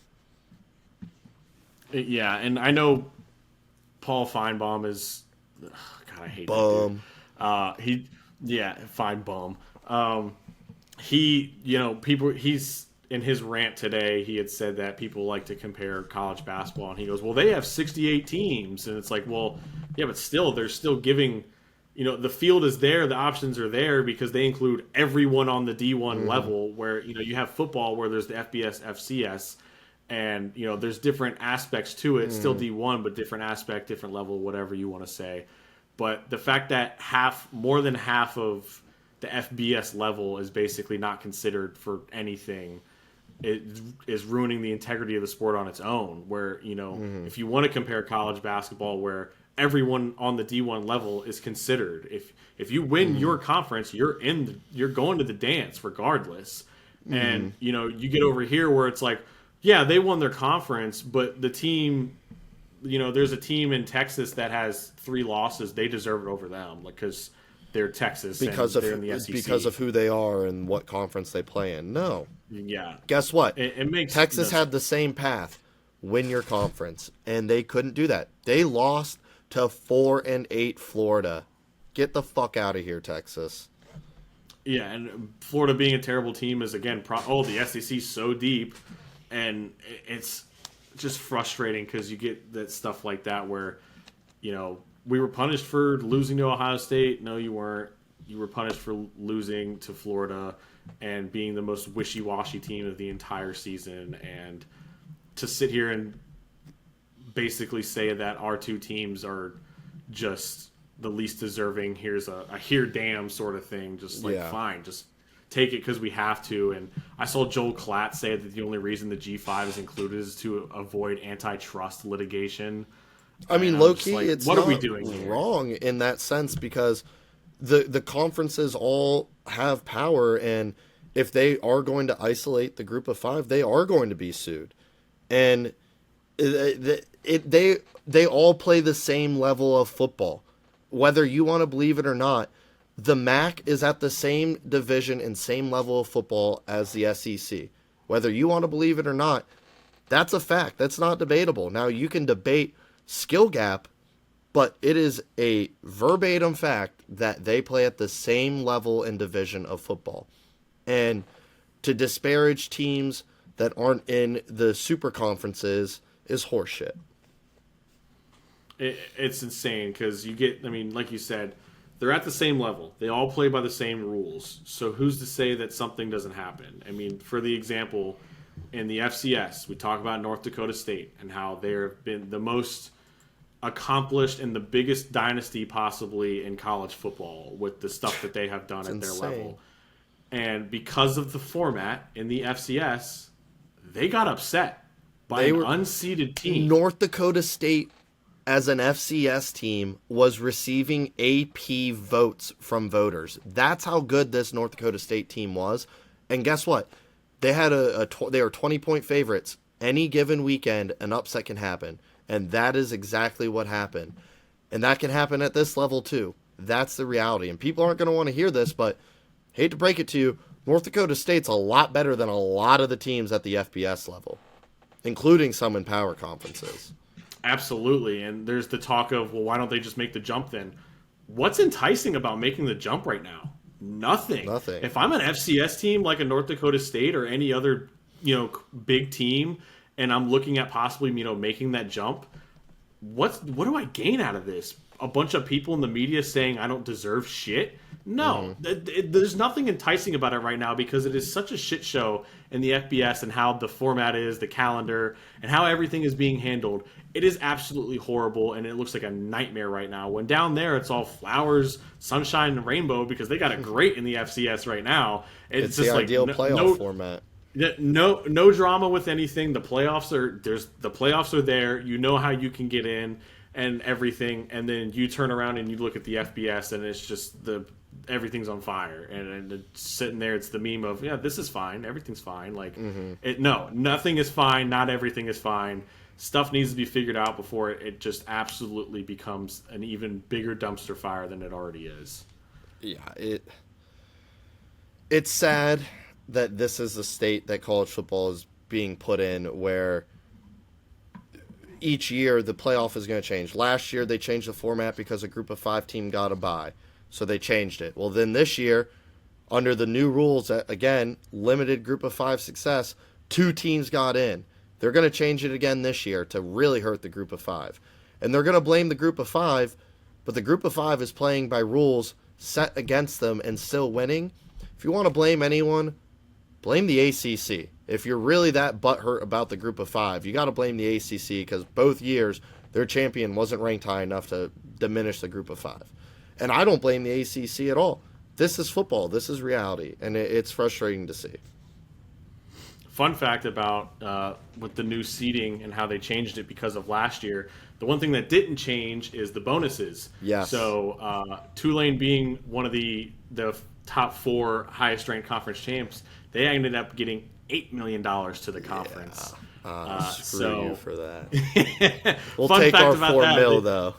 [SPEAKER 1] Yeah, and I know Paul Feinbaum is God, I hate
[SPEAKER 2] Bum.
[SPEAKER 1] that dude. Fine bum. He's in his rant today, he had said that people like to compare college basketball, and he goes, well, they have 68 teams, and it's like, well, yeah, but still, they're still giving, the field is there, the options are there, because they include everyone on the D1 level, where, you have football where there's the FBS, FCS, and, there's different aspects to it, still D1, but different aspect, different level, whatever you want to say. But the fact that more than half of the FBS level is basically not considered for anything, it is ruining the integrity of the sport on its own. Where, if you want to compare college basketball, where everyone on the D1 level is considered, if you win your conference, you're going to the dance regardless. And you get over here where it's like, yeah, they won their conference, but the team, there's a team in Texas that has 3 losses, they deserve it over them, like, because they're Texas they're in the SEC.
[SPEAKER 2] Because of who they are and what conference they play in. No.
[SPEAKER 1] Yeah.
[SPEAKER 2] Guess what?
[SPEAKER 1] It makes
[SPEAKER 2] Texas had the same path. Win your conference. And they couldn't do that. They lost to 4-8 Florida. Get the fuck out of here, Texas.
[SPEAKER 1] Yeah, and Florida being a terrible team is, again, the SEC's so deep, and it's just frustrating because you get that stuff like that where, we were punished for losing to Ohio State. No, you weren't. You were punished for losing to Florida and being the most wishy-washy team of the entire season. And to sit here and basically say that our 2 teams are just the least deserving, here's a here damn sort of thing, just like, fine, just take it because we have to. And I saw Joel Klatt say that the only reason the G5 is included is to avoid antitrust litigation.
[SPEAKER 2] I mean, low-key, like, it's
[SPEAKER 1] what
[SPEAKER 2] not
[SPEAKER 1] are we doing
[SPEAKER 2] wrong in that sense, because the conferences all have power, and if they are going to isolate the group of 5, they are going to be sued. And they all play the same level of football. Whether you want to believe it or not, the MAC is at the same division and same level of football as the SEC. Whether you want to believe it or not, that's a fact. That's not debatable. Now, you can debate skill gap, but it is a verbatim fact that they play at the same level and division of football. And to disparage teams that aren't in the super conferences is horseshit.
[SPEAKER 1] It's insane because you get, I mean, like you said, they're at the same level. They all play by the same rules. So who's to say that something doesn't happen? I mean, for the example, in the FCS, we talk about North Dakota State and how they've been the most accomplished and the biggest dynasty possibly in college football with the stuff that they have done at their level. And because of the format in the FCS, they got upset by an unseeded team.
[SPEAKER 2] North Dakota State, as an FCS team, was receiving AP votes from voters. That's how good this North Dakota State team was. And guess what? They had they were 20-point favorites. Any given weekend, an upset can happen. And that is exactly what happened. And that can happen at this level too. That's the reality. And people aren't going to want to hear this, but hate to break it to you, North Dakota State's a lot better than a lot of the teams at the FBS level, including some in power conferences.
[SPEAKER 1] Absolutely. And there's the talk of, well, why don't they just make the jump then? What's enticing about making the jump right now? Nothing. If I'm an FCS team like a North Dakota State or any other, big team, and I'm looking at possibly, making that jump, what do I gain out of this? A bunch of people in the media saying I don't deserve shit? No, there's nothing enticing about it right now because it is such a shit show in the FBS and how the format is, the calendar, and how everything is being handled. It is absolutely horrible, and it looks like a nightmare right now. When down there, it's all flowers, sunshine, and rainbow because they got it great in the FCS right now.
[SPEAKER 2] It's just the ideal playoff format.
[SPEAKER 1] No drama with anything. The playoffs are there. You know how you can get in and everything, and then you turn around and you look at the FBS, and it's just everything's on fire, and it's sitting there. It's the meme of this is fine, everything's fine. Like nothing is fine. Not everything is fine. Stuff needs to be figured out before it just absolutely becomes an even bigger dumpster fire than it already is.
[SPEAKER 2] Yeah, it's sad that this is the state that college football is being put in, where each year the playoff is going to change. Last year they changed the format because a group of 5 team got a bye, so they changed it. Well, then this year, under the new rules, again, limited group of 5 success, 2 teams got in. They're going to change it again this year to really hurt the group of 5. And they're going to blame the group of 5, but the group of 5 is playing by rules set against them and still winning. If you want to blame anyone, blame the ACC. If you're really that butthurt about the group of 5, you got to blame the ACC because both years their champion wasn't ranked high enough to diminish the group of 5. And I don't blame the ACC at all. This is football. This is reality. And it's frustrating to see.
[SPEAKER 1] Fun fact about with the new seeding and how they changed it because of last year, the one thing that didn't change is the bonuses.
[SPEAKER 2] Yes.
[SPEAKER 1] So Tulane being one of the top 4 highest ranked conference champs, they ended up getting $8 million to the conference.
[SPEAKER 2] Screw you for that. We'll
[SPEAKER 1] Fun
[SPEAKER 2] take
[SPEAKER 1] fact
[SPEAKER 2] our
[SPEAKER 1] about
[SPEAKER 2] $4
[SPEAKER 1] that,
[SPEAKER 2] million, though.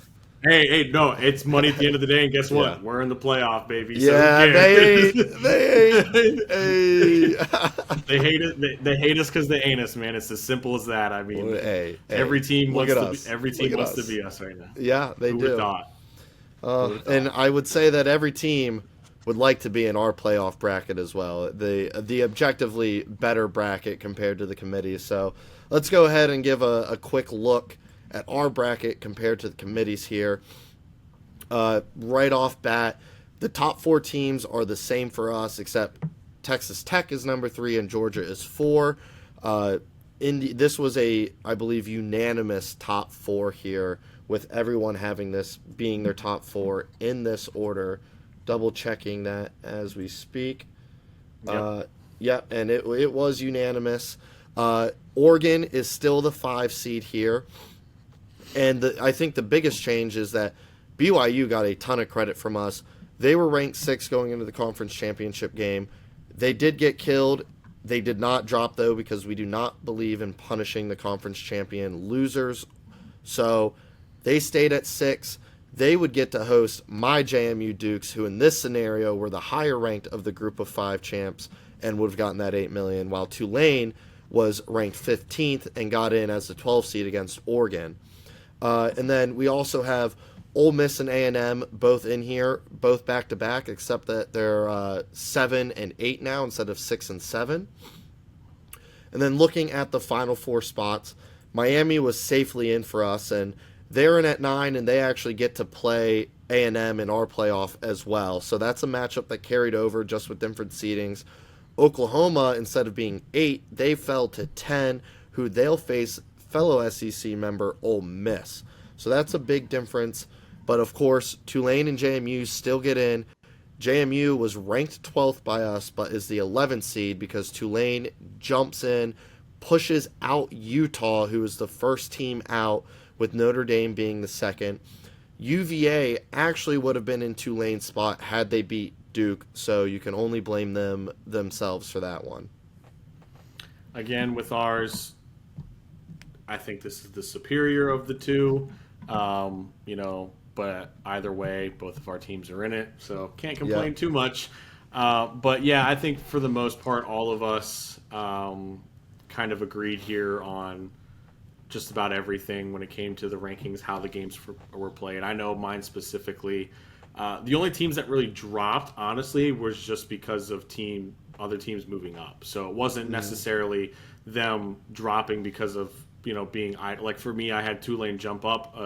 [SPEAKER 1] Hey, no, it's money at the end of the day, and guess what? Yeah. We're in the playoff, baby.
[SPEAKER 2] Yeah,
[SPEAKER 1] so
[SPEAKER 2] they
[SPEAKER 1] hate it. They hate us because they ain't us, man. It's as simple as that. I mean, every team wants to be us right now.
[SPEAKER 2] Yeah, they
[SPEAKER 1] Who
[SPEAKER 2] do.
[SPEAKER 1] would thought?
[SPEAKER 2] And I would say that every team would like to be in our playoff bracket as well, the objectively better bracket compared to the committee. So let's go ahead and give a quick look at our bracket compared to the committees here. Right off bat, the top 4 teams are the same for us, except Texas Tech is number 3 and Georgia is 4. This was I believe, unanimous top 4 here, with everyone having this being their top 4 in this order. Double checking that as we speak.
[SPEAKER 1] Yep.
[SPEAKER 2] And it was unanimous. Oregon is still the 5 seed here. And I think the biggest change is that BYU got a ton of credit from us. They were ranked 6 going into the conference championship game. They did get killed. They did not drop, though, because we do not believe in punishing the conference champion losers. So they stayed at 6. They would get to host my JMU Dukes, who in this scenario were the higher ranked of the group of 5 champs and would have gotten that $8 million, while Tulane was ranked 15th and got in as the 12th seed against Oregon. And then we also have Ole Miss and A&M both in here, both back-to-back, except that they're 7 and 8 now instead of 6 and 7. And then looking at the Final Four spots, Miami was safely in for us, and they're in at 9, and they actually get to play A&M in our playoff as well. So that's a matchup that carried over just with different seedings. Oklahoma, instead of being 8, they fell to 10, who they'll face fellow SEC member Ole Miss. So that's a big difference. But of course, Tulane and JMU still get in. JMU was ranked 12th by us, but is the 11th seed because Tulane jumps in, pushes out Utah, who is the first team out, with Notre Dame being the second. UVA actually would have been in Tulane's spot had they beat Duke, so you can only blame themselves for that one.
[SPEAKER 1] Again, with ours, I think this is the superior of the two. But either way, both of our teams are in it, so can't complain too much. But yeah, I think for the most part, all of us kind of agreed here on just about everything when it came to the rankings, how the games were played. I know mine specifically. The only teams that really dropped, honestly, was just because of other teams moving up. So it wasn't necessarily them dropping because of being like for me, I had Tulane jump up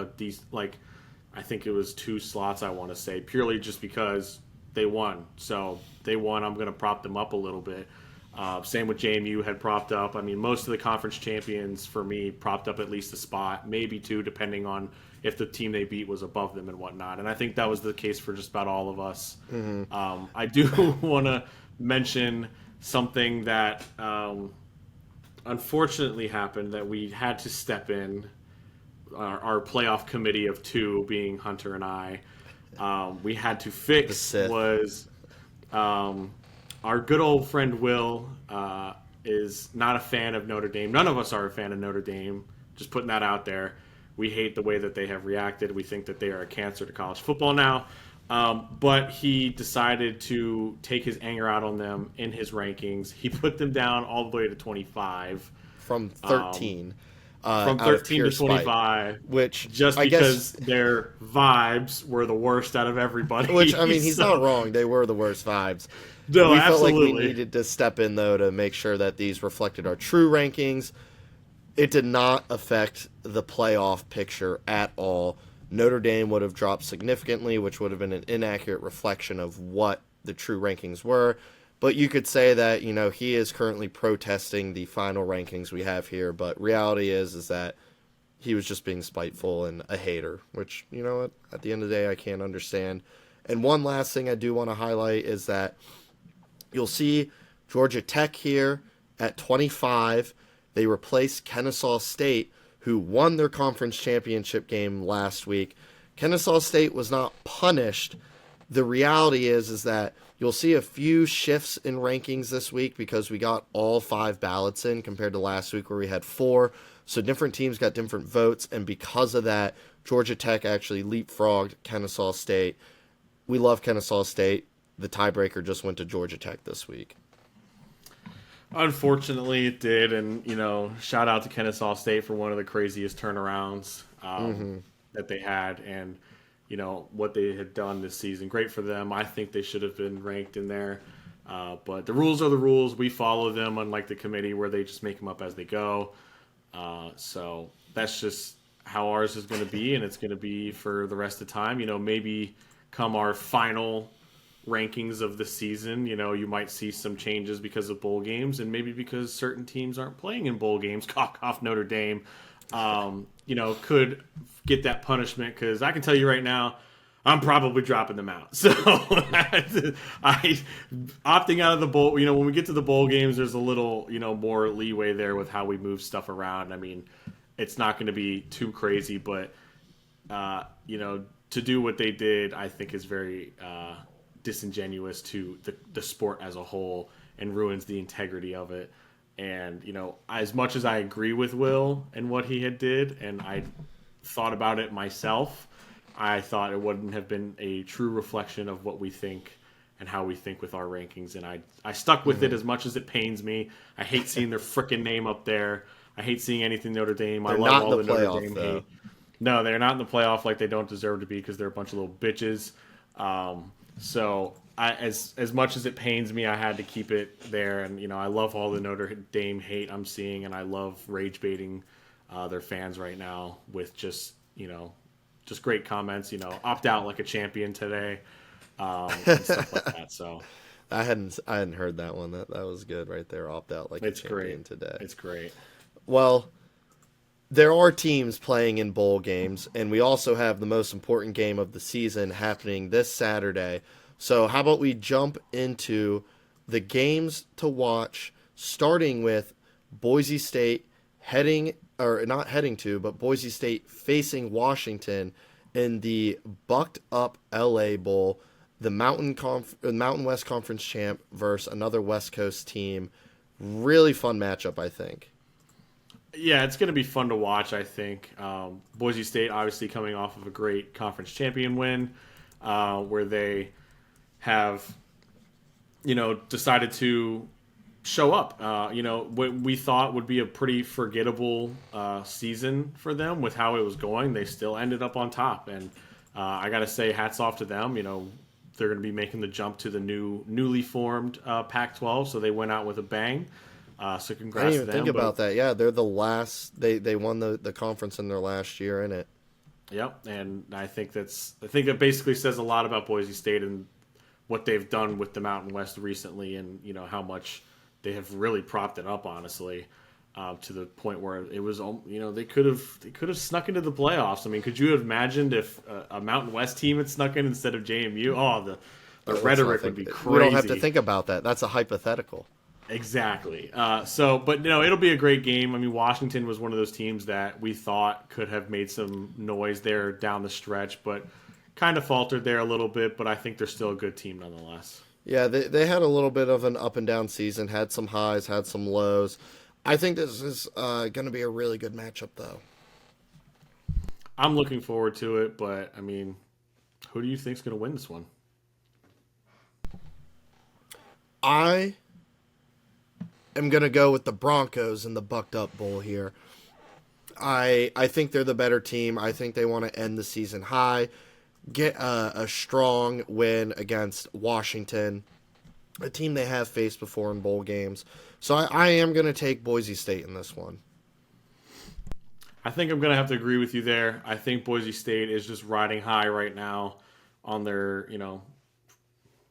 [SPEAKER 1] I think it was 2 slots, I want to say, purely just because they won. So they won, I'm going to prop them up a little bit. Same with JMU had propped up. I mean, most of the conference champions for me propped up at least a spot, maybe 2, depending on if the team they beat was above them and whatnot. And I think that was the case for just about all of us. Mm-hmm. I do want to mention something that unfortunately happened that we had to step in. Our playoff committee of 2 being Hunter and I, we had to fix was our good old friend Will is not a fan of Notre Dame. None of us are a fan of Notre Dame. Just putting that out there. We hate the way that they have reacted. We think that they are a cancer to college football now. But he decided to take his anger out on them in his rankings. He put them down all the way to 25.
[SPEAKER 2] From 13.
[SPEAKER 1] From 13 to 25,
[SPEAKER 2] which
[SPEAKER 1] just because their vibes were the worst out of everybody.
[SPEAKER 2] Which, I mean, he's not wrong. They were the worst vibes.
[SPEAKER 1] No,
[SPEAKER 2] we
[SPEAKER 1] absolutely.
[SPEAKER 2] felt like we needed to step in, though, to make sure that these reflected our true rankings. It did not affect the playoff picture at all. Notre Dame would have dropped significantly, which would have been an inaccurate reflection of what the true rankings were. But you could say that, he is currently protesting the final rankings we have here. But reality is that he was just being spiteful and a hater, which, you know what, at the end of the day, I can't understand. And one last thing I do want to highlight is that you'll see Georgia Tech here at 25. They replaced Kennesaw State, who won their conference championship game last week. Kennesaw State was not punished. The reality is that you'll see a few shifts in rankings this week because we got all 5 ballots in compared to last week where we had 4. So different teams got different votes, and because of that, Georgia Tech actually leapfrogged Kennesaw State. We love Kennesaw State. The tiebreaker just went to Georgia Tech this week.
[SPEAKER 1] Unfortunately, it did, and shout out to Kennesaw State for one of the craziest turnarounds that they had, and what they had done this season. Great for them. I think they should have been ranked in there. But the rules are the rules. We follow them, unlike the committee where they just make them up as they go. So that's just how ours is going to be, and it's going to be for the rest of the time. Maybe come our final rankings of the season, you might see some changes because of bowl games and maybe because certain teams aren't playing in bowl games. Cough, Notre Dame. Could get that punishment because I can tell you right now, I'm probably dropping them out. So I opting out of the bowl. When we get to the bowl games, there's a little more leeway there with how we move stuff around. I mean, it's not going to be too crazy, but to do what they did, I think is very disingenuous to the sport as a whole and ruins the integrity of it. And, as much as I agree with Will and what he had did, and I thought about it myself, I thought it wouldn't have been a true reflection of what we think and how we think with our rankings. And I stuck with it as much as it pains me. I hate seeing their freaking name up there. I hate seeing anything Notre Dame.
[SPEAKER 2] They're
[SPEAKER 1] I love all the
[SPEAKER 2] playoff,
[SPEAKER 1] Notre Dame
[SPEAKER 2] though.
[SPEAKER 1] hate. No, they're not in the playoff like they don't deserve to be because they're a bunch of little bitches. So as much as it pains me, I had to keep it there. And I love all the Notre Dame hate I'm seeing, and I love rage baiting their fans right now with just great comments. Opt out like a champion today, and stuff like that. So
[SPEAKER 2] I hadn't heard that one. That was good right there. Opt out like a champion today.
[SPEAKER 1] It's great.
[SPEAKER 2] Well, there are teams playing in bowl games, and we also have the most important game of the season happening this Saturday. So how about we jump into the games to watch, starting with Boise State Boise State facing Washington in the bucked up LA Bowl, the Mountain West Conference champ versus another West Coast team. Really fun matchup, I think.
[SPEAKER 1] Yeah, it's going to be fun to watch, I think. Boise State obviously coming off of a great conference champion win, where they have, decided to show up. What we thought would be a pretty forgettable season for them with how it was going, they still ended up on top. And I got to say, hats off to them. They're going to be making the jump to the newly formed Pac-12, so they went out with a bang. So congrats
[SPEAKER 2] I didn't
[SPEAKER 1] to
[SPEAKER 2] even
[SPEAKER 1] them.
[SPEAKER 2] think about that. Yeah, they're the last. They won the conference in their last year in it.
[SPEAKER 1] Yep, and I think that basically says a lot about Boise State and what they've done with the Mountain West recently, and how much they have really propped it up, honestly, to the point where it was, they could have snuck into the playoffs. I mean, could you have imagined if a Mountain West team had snuck in instead of JMU? Oh, the rhetoric would be crazy.
[SPEAKER 2] We don't have to think about that. That's a hypothetical.
[SPEAKER 1] Exactly. But it'll be a great game. I mean, Washington was one of those teams that we thought could have made some noise there down the stretch, but kind of faltered there a little bit. But I think they're still a good team nonetheless.
[SPEAKER 2] Yeah, they had a little bit of an up and down season, had some highs, had some lows. I think this is going to be a really good matchup, though.
[SPEAKER 1] I'm looking forward to it, but, I mean, who do you think's going to win this one?
[SPEAKER 2] I am going to go with the Broncos in the Bucked Up Bowl here. I think they're the better team. I think they want to end the season high, get a strong win against Washington, a team they have faced before in bowl games. So I am going to take Boise State in this one.
[SPEAKER 1] I think I'm going to have to agree with you there. I think Boise State is just riding high right now on their,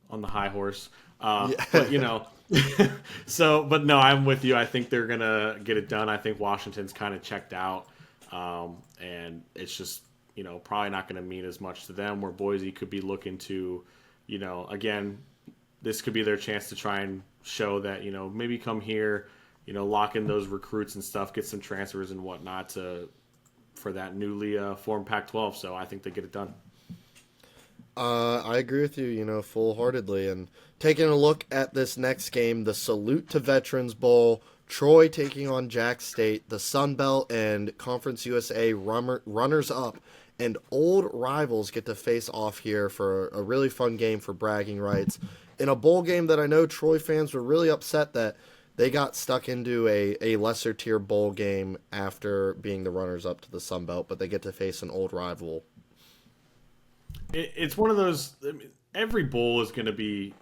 [SPEAKER 1] on the high horse.
[SPEAKER 2] Yeah.
[SPEAKER 1] But, but no, I'm with you. I think they're going to get it done. I think Washington's kind of checked out. And it's just, probably not going to mean as much to them, where Boise could be looking to, again, this could be their chance to try and show that, maybe come here, lock in those recruits and stuff, get some transfers and whatnot for that newly formed Pac-12. So I think they get it done.
[SPEAKER 2] I agree with you, full-heartedly. And taking a look at this next game, the Salute to Veterans Bowl, Troy taking on Jack State, the Sun Belt and Conference USA runners-up, and old rivals get to face off here for a really fun game for bragging rights. In a bowl game that I know Troy fans were really upset that they got stuck into a lesser-tier bowl game after being the runners-up to the Sun Belt, but they get to face an old rival.
[SPEAKER 1] It's one of those. I mean, every bowl is going to be,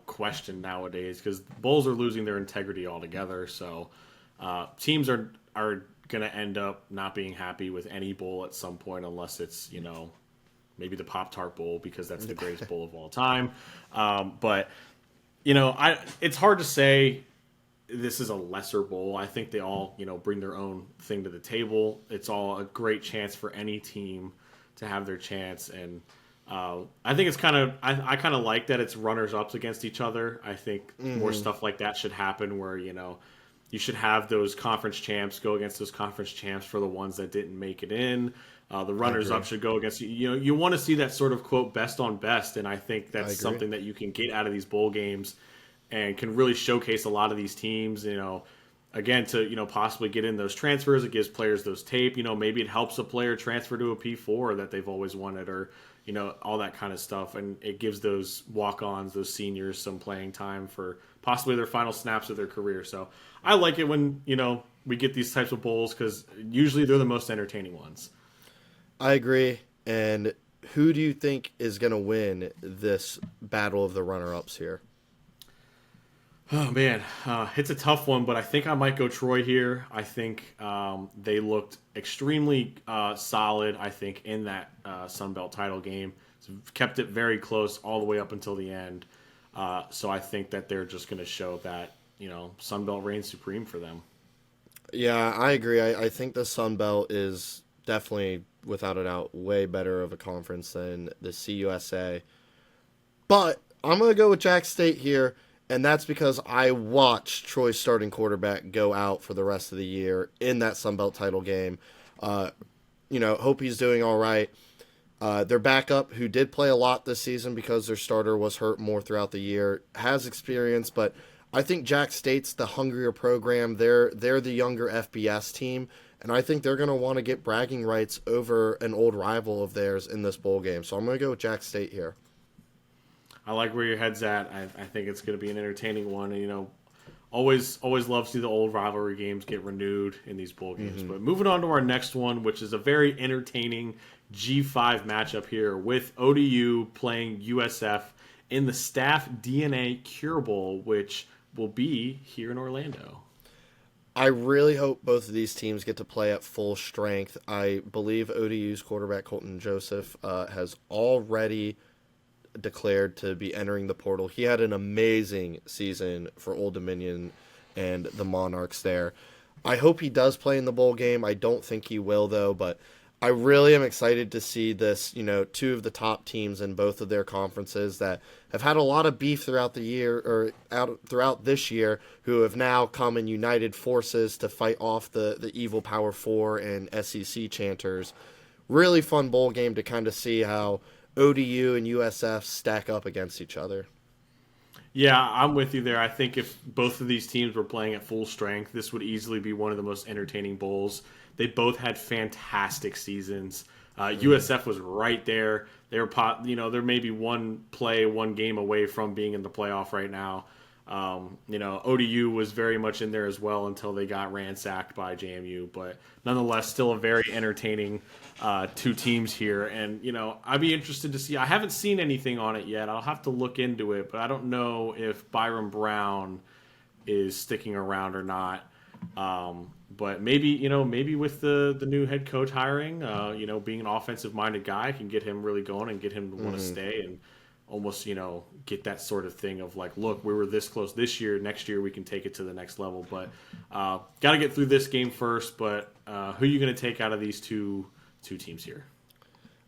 [SPEAKER 1] questioned nowadays because bowls are losing their integrity altogether. So teams are going to end up not being happy with any bowl at some point, unless it's maybe the Pop-Tart Bowl, because that's the greatest bowl of all time. But it's hard to say this is a lesser bowl. I think they all bring their own thing to the table. It's all a great chance for any team to have their chance, and I think it's kind of I kind of like that it's runners-ups against each other. I think more stuff like that should happen, where you should have those conference champs go against those conference champs for the ones that didn't make it in. The runners-up should go against you want to see that sort of quote best on best, and I think that's something that you can get out of these bowl games and can really showcase a lot of these teams. Again, to possibly get in those transfers, it gives players those tape. Maybe it helps a player transfer to a P4 that they've always wanted, or all that kind of stuff, and it gives those walk-ons, those seniors, some playing time for possibly their final snaps of their career. So I like it when we get these types of bowls, because usually they're the most entertaining ones.
[SPEAKER 2] I agree, and who do you think is going to win this battle of the runner-ups here?
[SPEAKER 1] Oh man, it's a tough one, but I think I might go Troy here. I think they looked extremely solid. I think in that Sun Belt title game, kept it very close all the way up until the end. So I think that they're just going to show that Sun Belt reigns supreme for them.
[SPEAKER 2] Yeah, I agree. I think the Sun Belt is definitely, without a doubt, way better of a conference than the CUSA. But I'm going to go with Jack State here. And that's because I watched Troy's starting quarterback go out for the rest of the year in that Sun Belt title game. Hope he's doing all right. Their backup, who did play a lot this season because their starter was hurt more throughout the year, has experience. But I think Jack State's the hungrier program. They're the younger FBS team. And I think they're going to want to get bragging rights over an old rival of theirs in this bowl game. So I'm going to go with Jack State here.
[SPEAKER 1] I like where your head's at. I think it's going to be an entertaining one. And, always love to see the old rivalry games get renewed in these bowl games. Mm-hmm. But moving on to our next one, which is a very entertaining G5 matchup here with ODU playing USF in the Staff DNA Cure Bowl, which will be here in Orlando.
[SPEAKER 2] I really hope both of these teams get to play at full strength. I believe ODU's quarterback Colton Joseph has already declared to be entering the portal. He had an amazing season for Old Dominion and the Monarchs there. I hope he does play in the bowl game. I don't think he will, though, but I really am excited to see this, two of the top teams in both of their conferences that have had a lot of beef throughout the year or throughout this year, who have now come in united forces to fight off the evil Power 4 and SEC chanters. Really fun bowl game to kind of see how ODU and USF stack up against each other.
[SPEAKER 1] Yeah, I'm with you there. I think if both of these teams were playing at full strength, this would easily be one of the most entertaining bowls. They both had fantastic seasons. USF was right there. They were, they're maybe one game away from being in the playoff right now. ODU was very much in there as well until they got ransacked by JMU, but nonetheless, still a very entertaining two teams here. And, I'd be interested to see. I haven't seen anything on it yet. I'll have to look into it, but I don't know if Byron Brown is sticking around or not. But maybe with the new head coach hiring, being an offensive-minded guy can get him really going and get him to want to stay and almost, get that sort of thing of like, look, we were this close this year. Next year we can take it to the next level. But got to get through this game first. But who are you going to take out of these two teams here?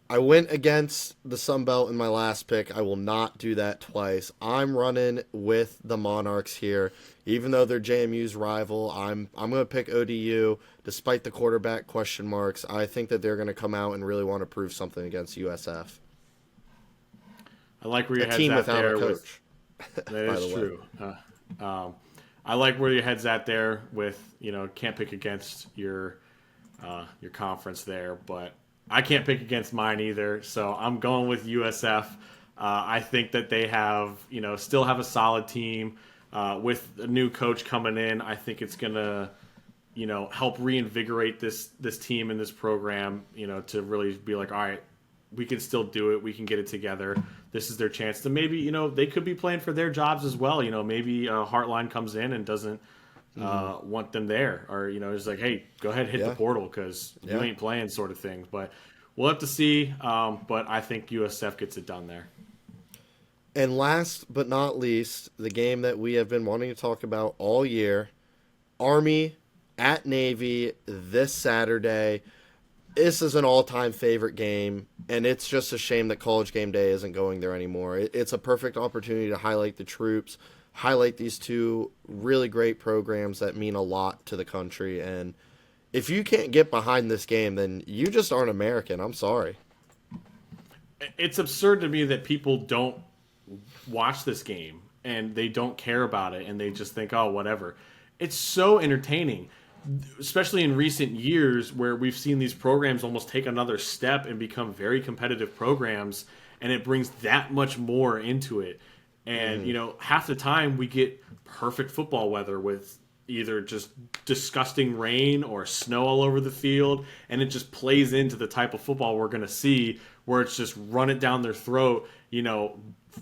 [SPEAKER 2] I went against the Sun Belt in my last pick. I will not do that twice. I'm running with the Monarchs here. Even though they're JMU's rival, I'm going to pick ODU despite the quarterback question marks. I think that they're going to come out and really want to prove something against USF.
[SPEAKER 1] I like where your head's at there. That is true. I like where your head's at there with, can't pick against your conference there, but I can't pick against mine either. So I'm going with USF. I think that they have, still have a solid team with a new coach coming in. I think it's going to, help reinvigorate this team and this program, to really be like, all right, we can still do it. We can get it together. This is their chance to maybe, they could be playing for their jobs as well. Maybe Heartline comes in and doesn't want them there, or, it's like, hey, go ahead, hit the portal because you ain't playing sort of thing. But we'll have to see. But I think USF gets it done there.
[SPEAKER 2] And last but not least, the game that we have been wanting to talk about all year, Army at Navy this Saturday. This is an all-time favorite game, and it's just a shame that College Game Day isn't going there anymore. It's a perfect opportunity to highlight the troops, highlight these two really great programs that mean a lot to the country. And if you can't get behind this game, then you just aren't American. I'm sorry.
[SPEAKER 1] It's absurd to me that people don't watch this game and they don't care about it and they just think, oh, whatever. It's so entertaining, especially in recent years where we've seen these programs almost take another step and become very competitive programs, and it brings that much more into it. And, half the time we get perfect football weather with either just disgusting rain or snow all over the field, and it just plays into the type of football we're going to see where it's just run it down their throat,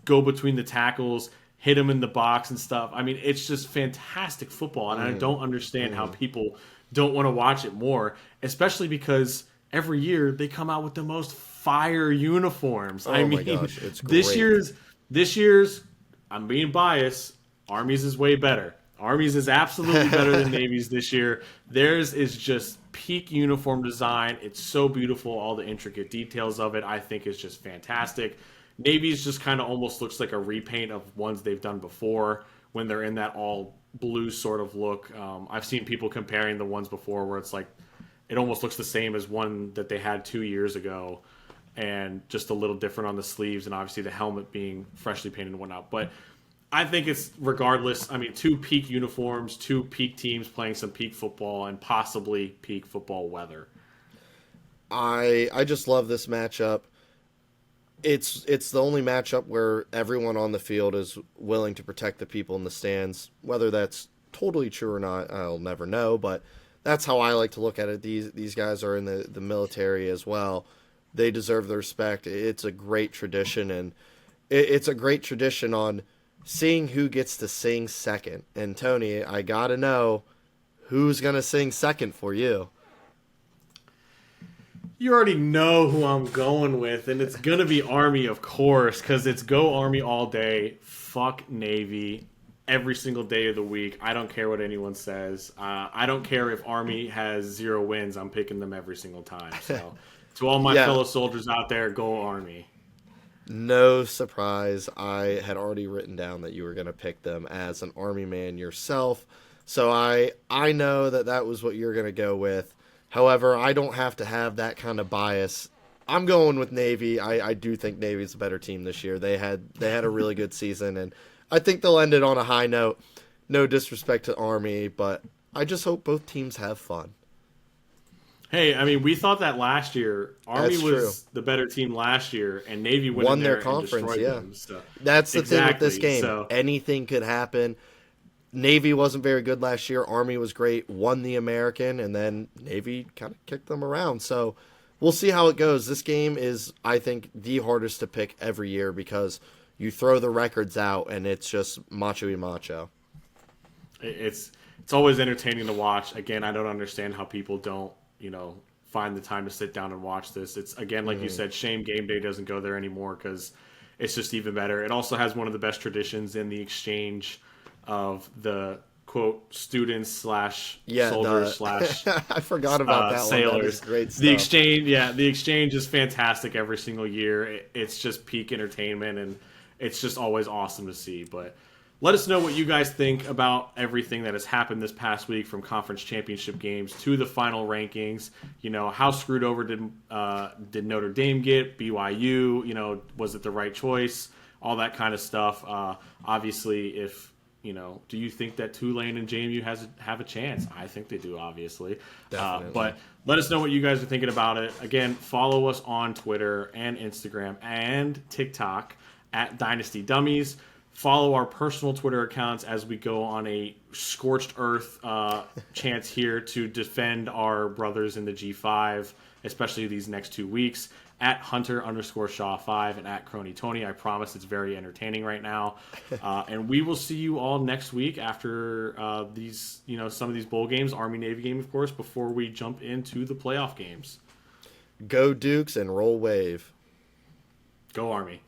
[SPEAKER 1] go between the tackles, hit them in the box and stuff. I mean, it's just fantastic football, and I don't understand how people don't want to watch it more, especially because every year they come out with the most fire uniforms.
[SPEAKER 2] Oh my gosh, it's
[SPEAKER 1] this
[SPEAKER 2] great.
[SPEAKER 1] year's, I'm being biased, Army's is way better. Army's is absolutely better than Navy's this year. Theirs is just peak uniform design. It's so beautiful. All the intricate details of it, I think, is just fantastic. Navy's just kind of almost looks like a repaint of ones they've done before when they're in that all blue sort of look. I've seen people comparing the ones before where it's like it almost looks the same as one that they had 2 years ago, and just a little different on the sleeves, and obviously the helmet being freshly painted and whatnot. But I think it's regardless. I mean, 2 peak uniforms, 2 peak teams playing some peak football, and possibly peak football weather.
[SPEAKER 2] I just love this matchup. It's the only matchup where everyone on the field is willing to protect the people in the stands. Whether that's totally true or not, I'll never know, but that's how I like to look at it. These guys are in the military as well. They deserve the respect. It's a great tradition, and it's a great tradition on seeing who gets to sing second. And Tony, I got to know who's going to sing second for you.
[SPEAKER 1] You already know who I'm going with, and it's going to be Army, of course, because it's go Army all day, fuck Navy, every single day of the week. I don't care what anyone says. I don't care if Army has 0 wins. I'm picking them every single time. So, to all my fellow soldiers out there, go Army.
[SPEAKER 2] No surprise. I had already written down that you were going to pick them as an Army man yourself. So I know that was what you're going to go with. However, I don't have to have that kind of bias. I'm going with Navy. I do think Navy's a better team this year. They had a really good season, and I think they'll end it on a high note. No disrespect to Army, but I just hope both teams have fun.
[SPEAKER 1] Hey, I mean, we thought that last year. Army
[SPEAKER 2] That's
[SPEAKER 1] was
[SPEAKER 2] true.
[SPEAKER 1] the better team last year, and Navy went
[SPEAKER 2] Won
[SPEAKER 1] in
[SPEAKER 2] their
[SPEAKER 1] there
[SPEAKER 2] conference,
[SPEAKER 1] and destroyed
[SPEAKER 2] yeah.
[SPEAKER 1] them. So.
[SPEAKER 2] That's the thing with this
[SPEAKER 1] Exactly,
[SPEAKER 2] game.
[SPEAKER 1] so-
[SPEAKER 2] Anything could happen. Navy wasn't very good last year. Army was great, won the American, and then Navy kind of kicked them around. So we'll see how it goes. This game is, I think, the hardest to pick every year because you throw the records out and it's just macho-y macho.
[SPEAKER 1] It's always entertaining to watch. Again, I don't understand how people don't, find the time to sit down and watch this. It's, again, like you said, shame game day doesn't go there anymore because it's just even better. It also has one of the best traditions in the exchange of the quote students slash soldiers slash
[SPEAKER 2] I forgot about that
[SPEAKER 1] sailors.
[SPEAKER 2] one. That is great stuff.
[SPEAKER 1] The exchange is fantastic every single year. It's just peak entertainment, and it's just always awesome to see. But let us know what you guys think about everything that has happened this past week, from conference championship games to the final rankings. How screwed over did Notre Dame get? BYU, was it the right choice? All that kind of stuff. Obviously, if do you think that Tulane and JMU have a chance? I think they do, obviously.
[SPEAKER 2] Definitely.
[SPEAKER 1] But let us know what you guys are thinking about it. Again, follow us on Twitter and Instagram and TikTok at Dynasty Dumbies. Follow our personal Twitter accounts as we go on a scorched earth chance here to defend our brothers in the G5, especially these next 2 weeks. At Hunter_Shaw5 and at Crony Tony. I promise it's very entertaining right now. And we will see you all next week after these, some of these bowl games, Army Navy game, of course, before we jump into the playoff games.
[SPEAKER 2] Go Dukes and roll wave.
[SPEAKER 1] Go Army.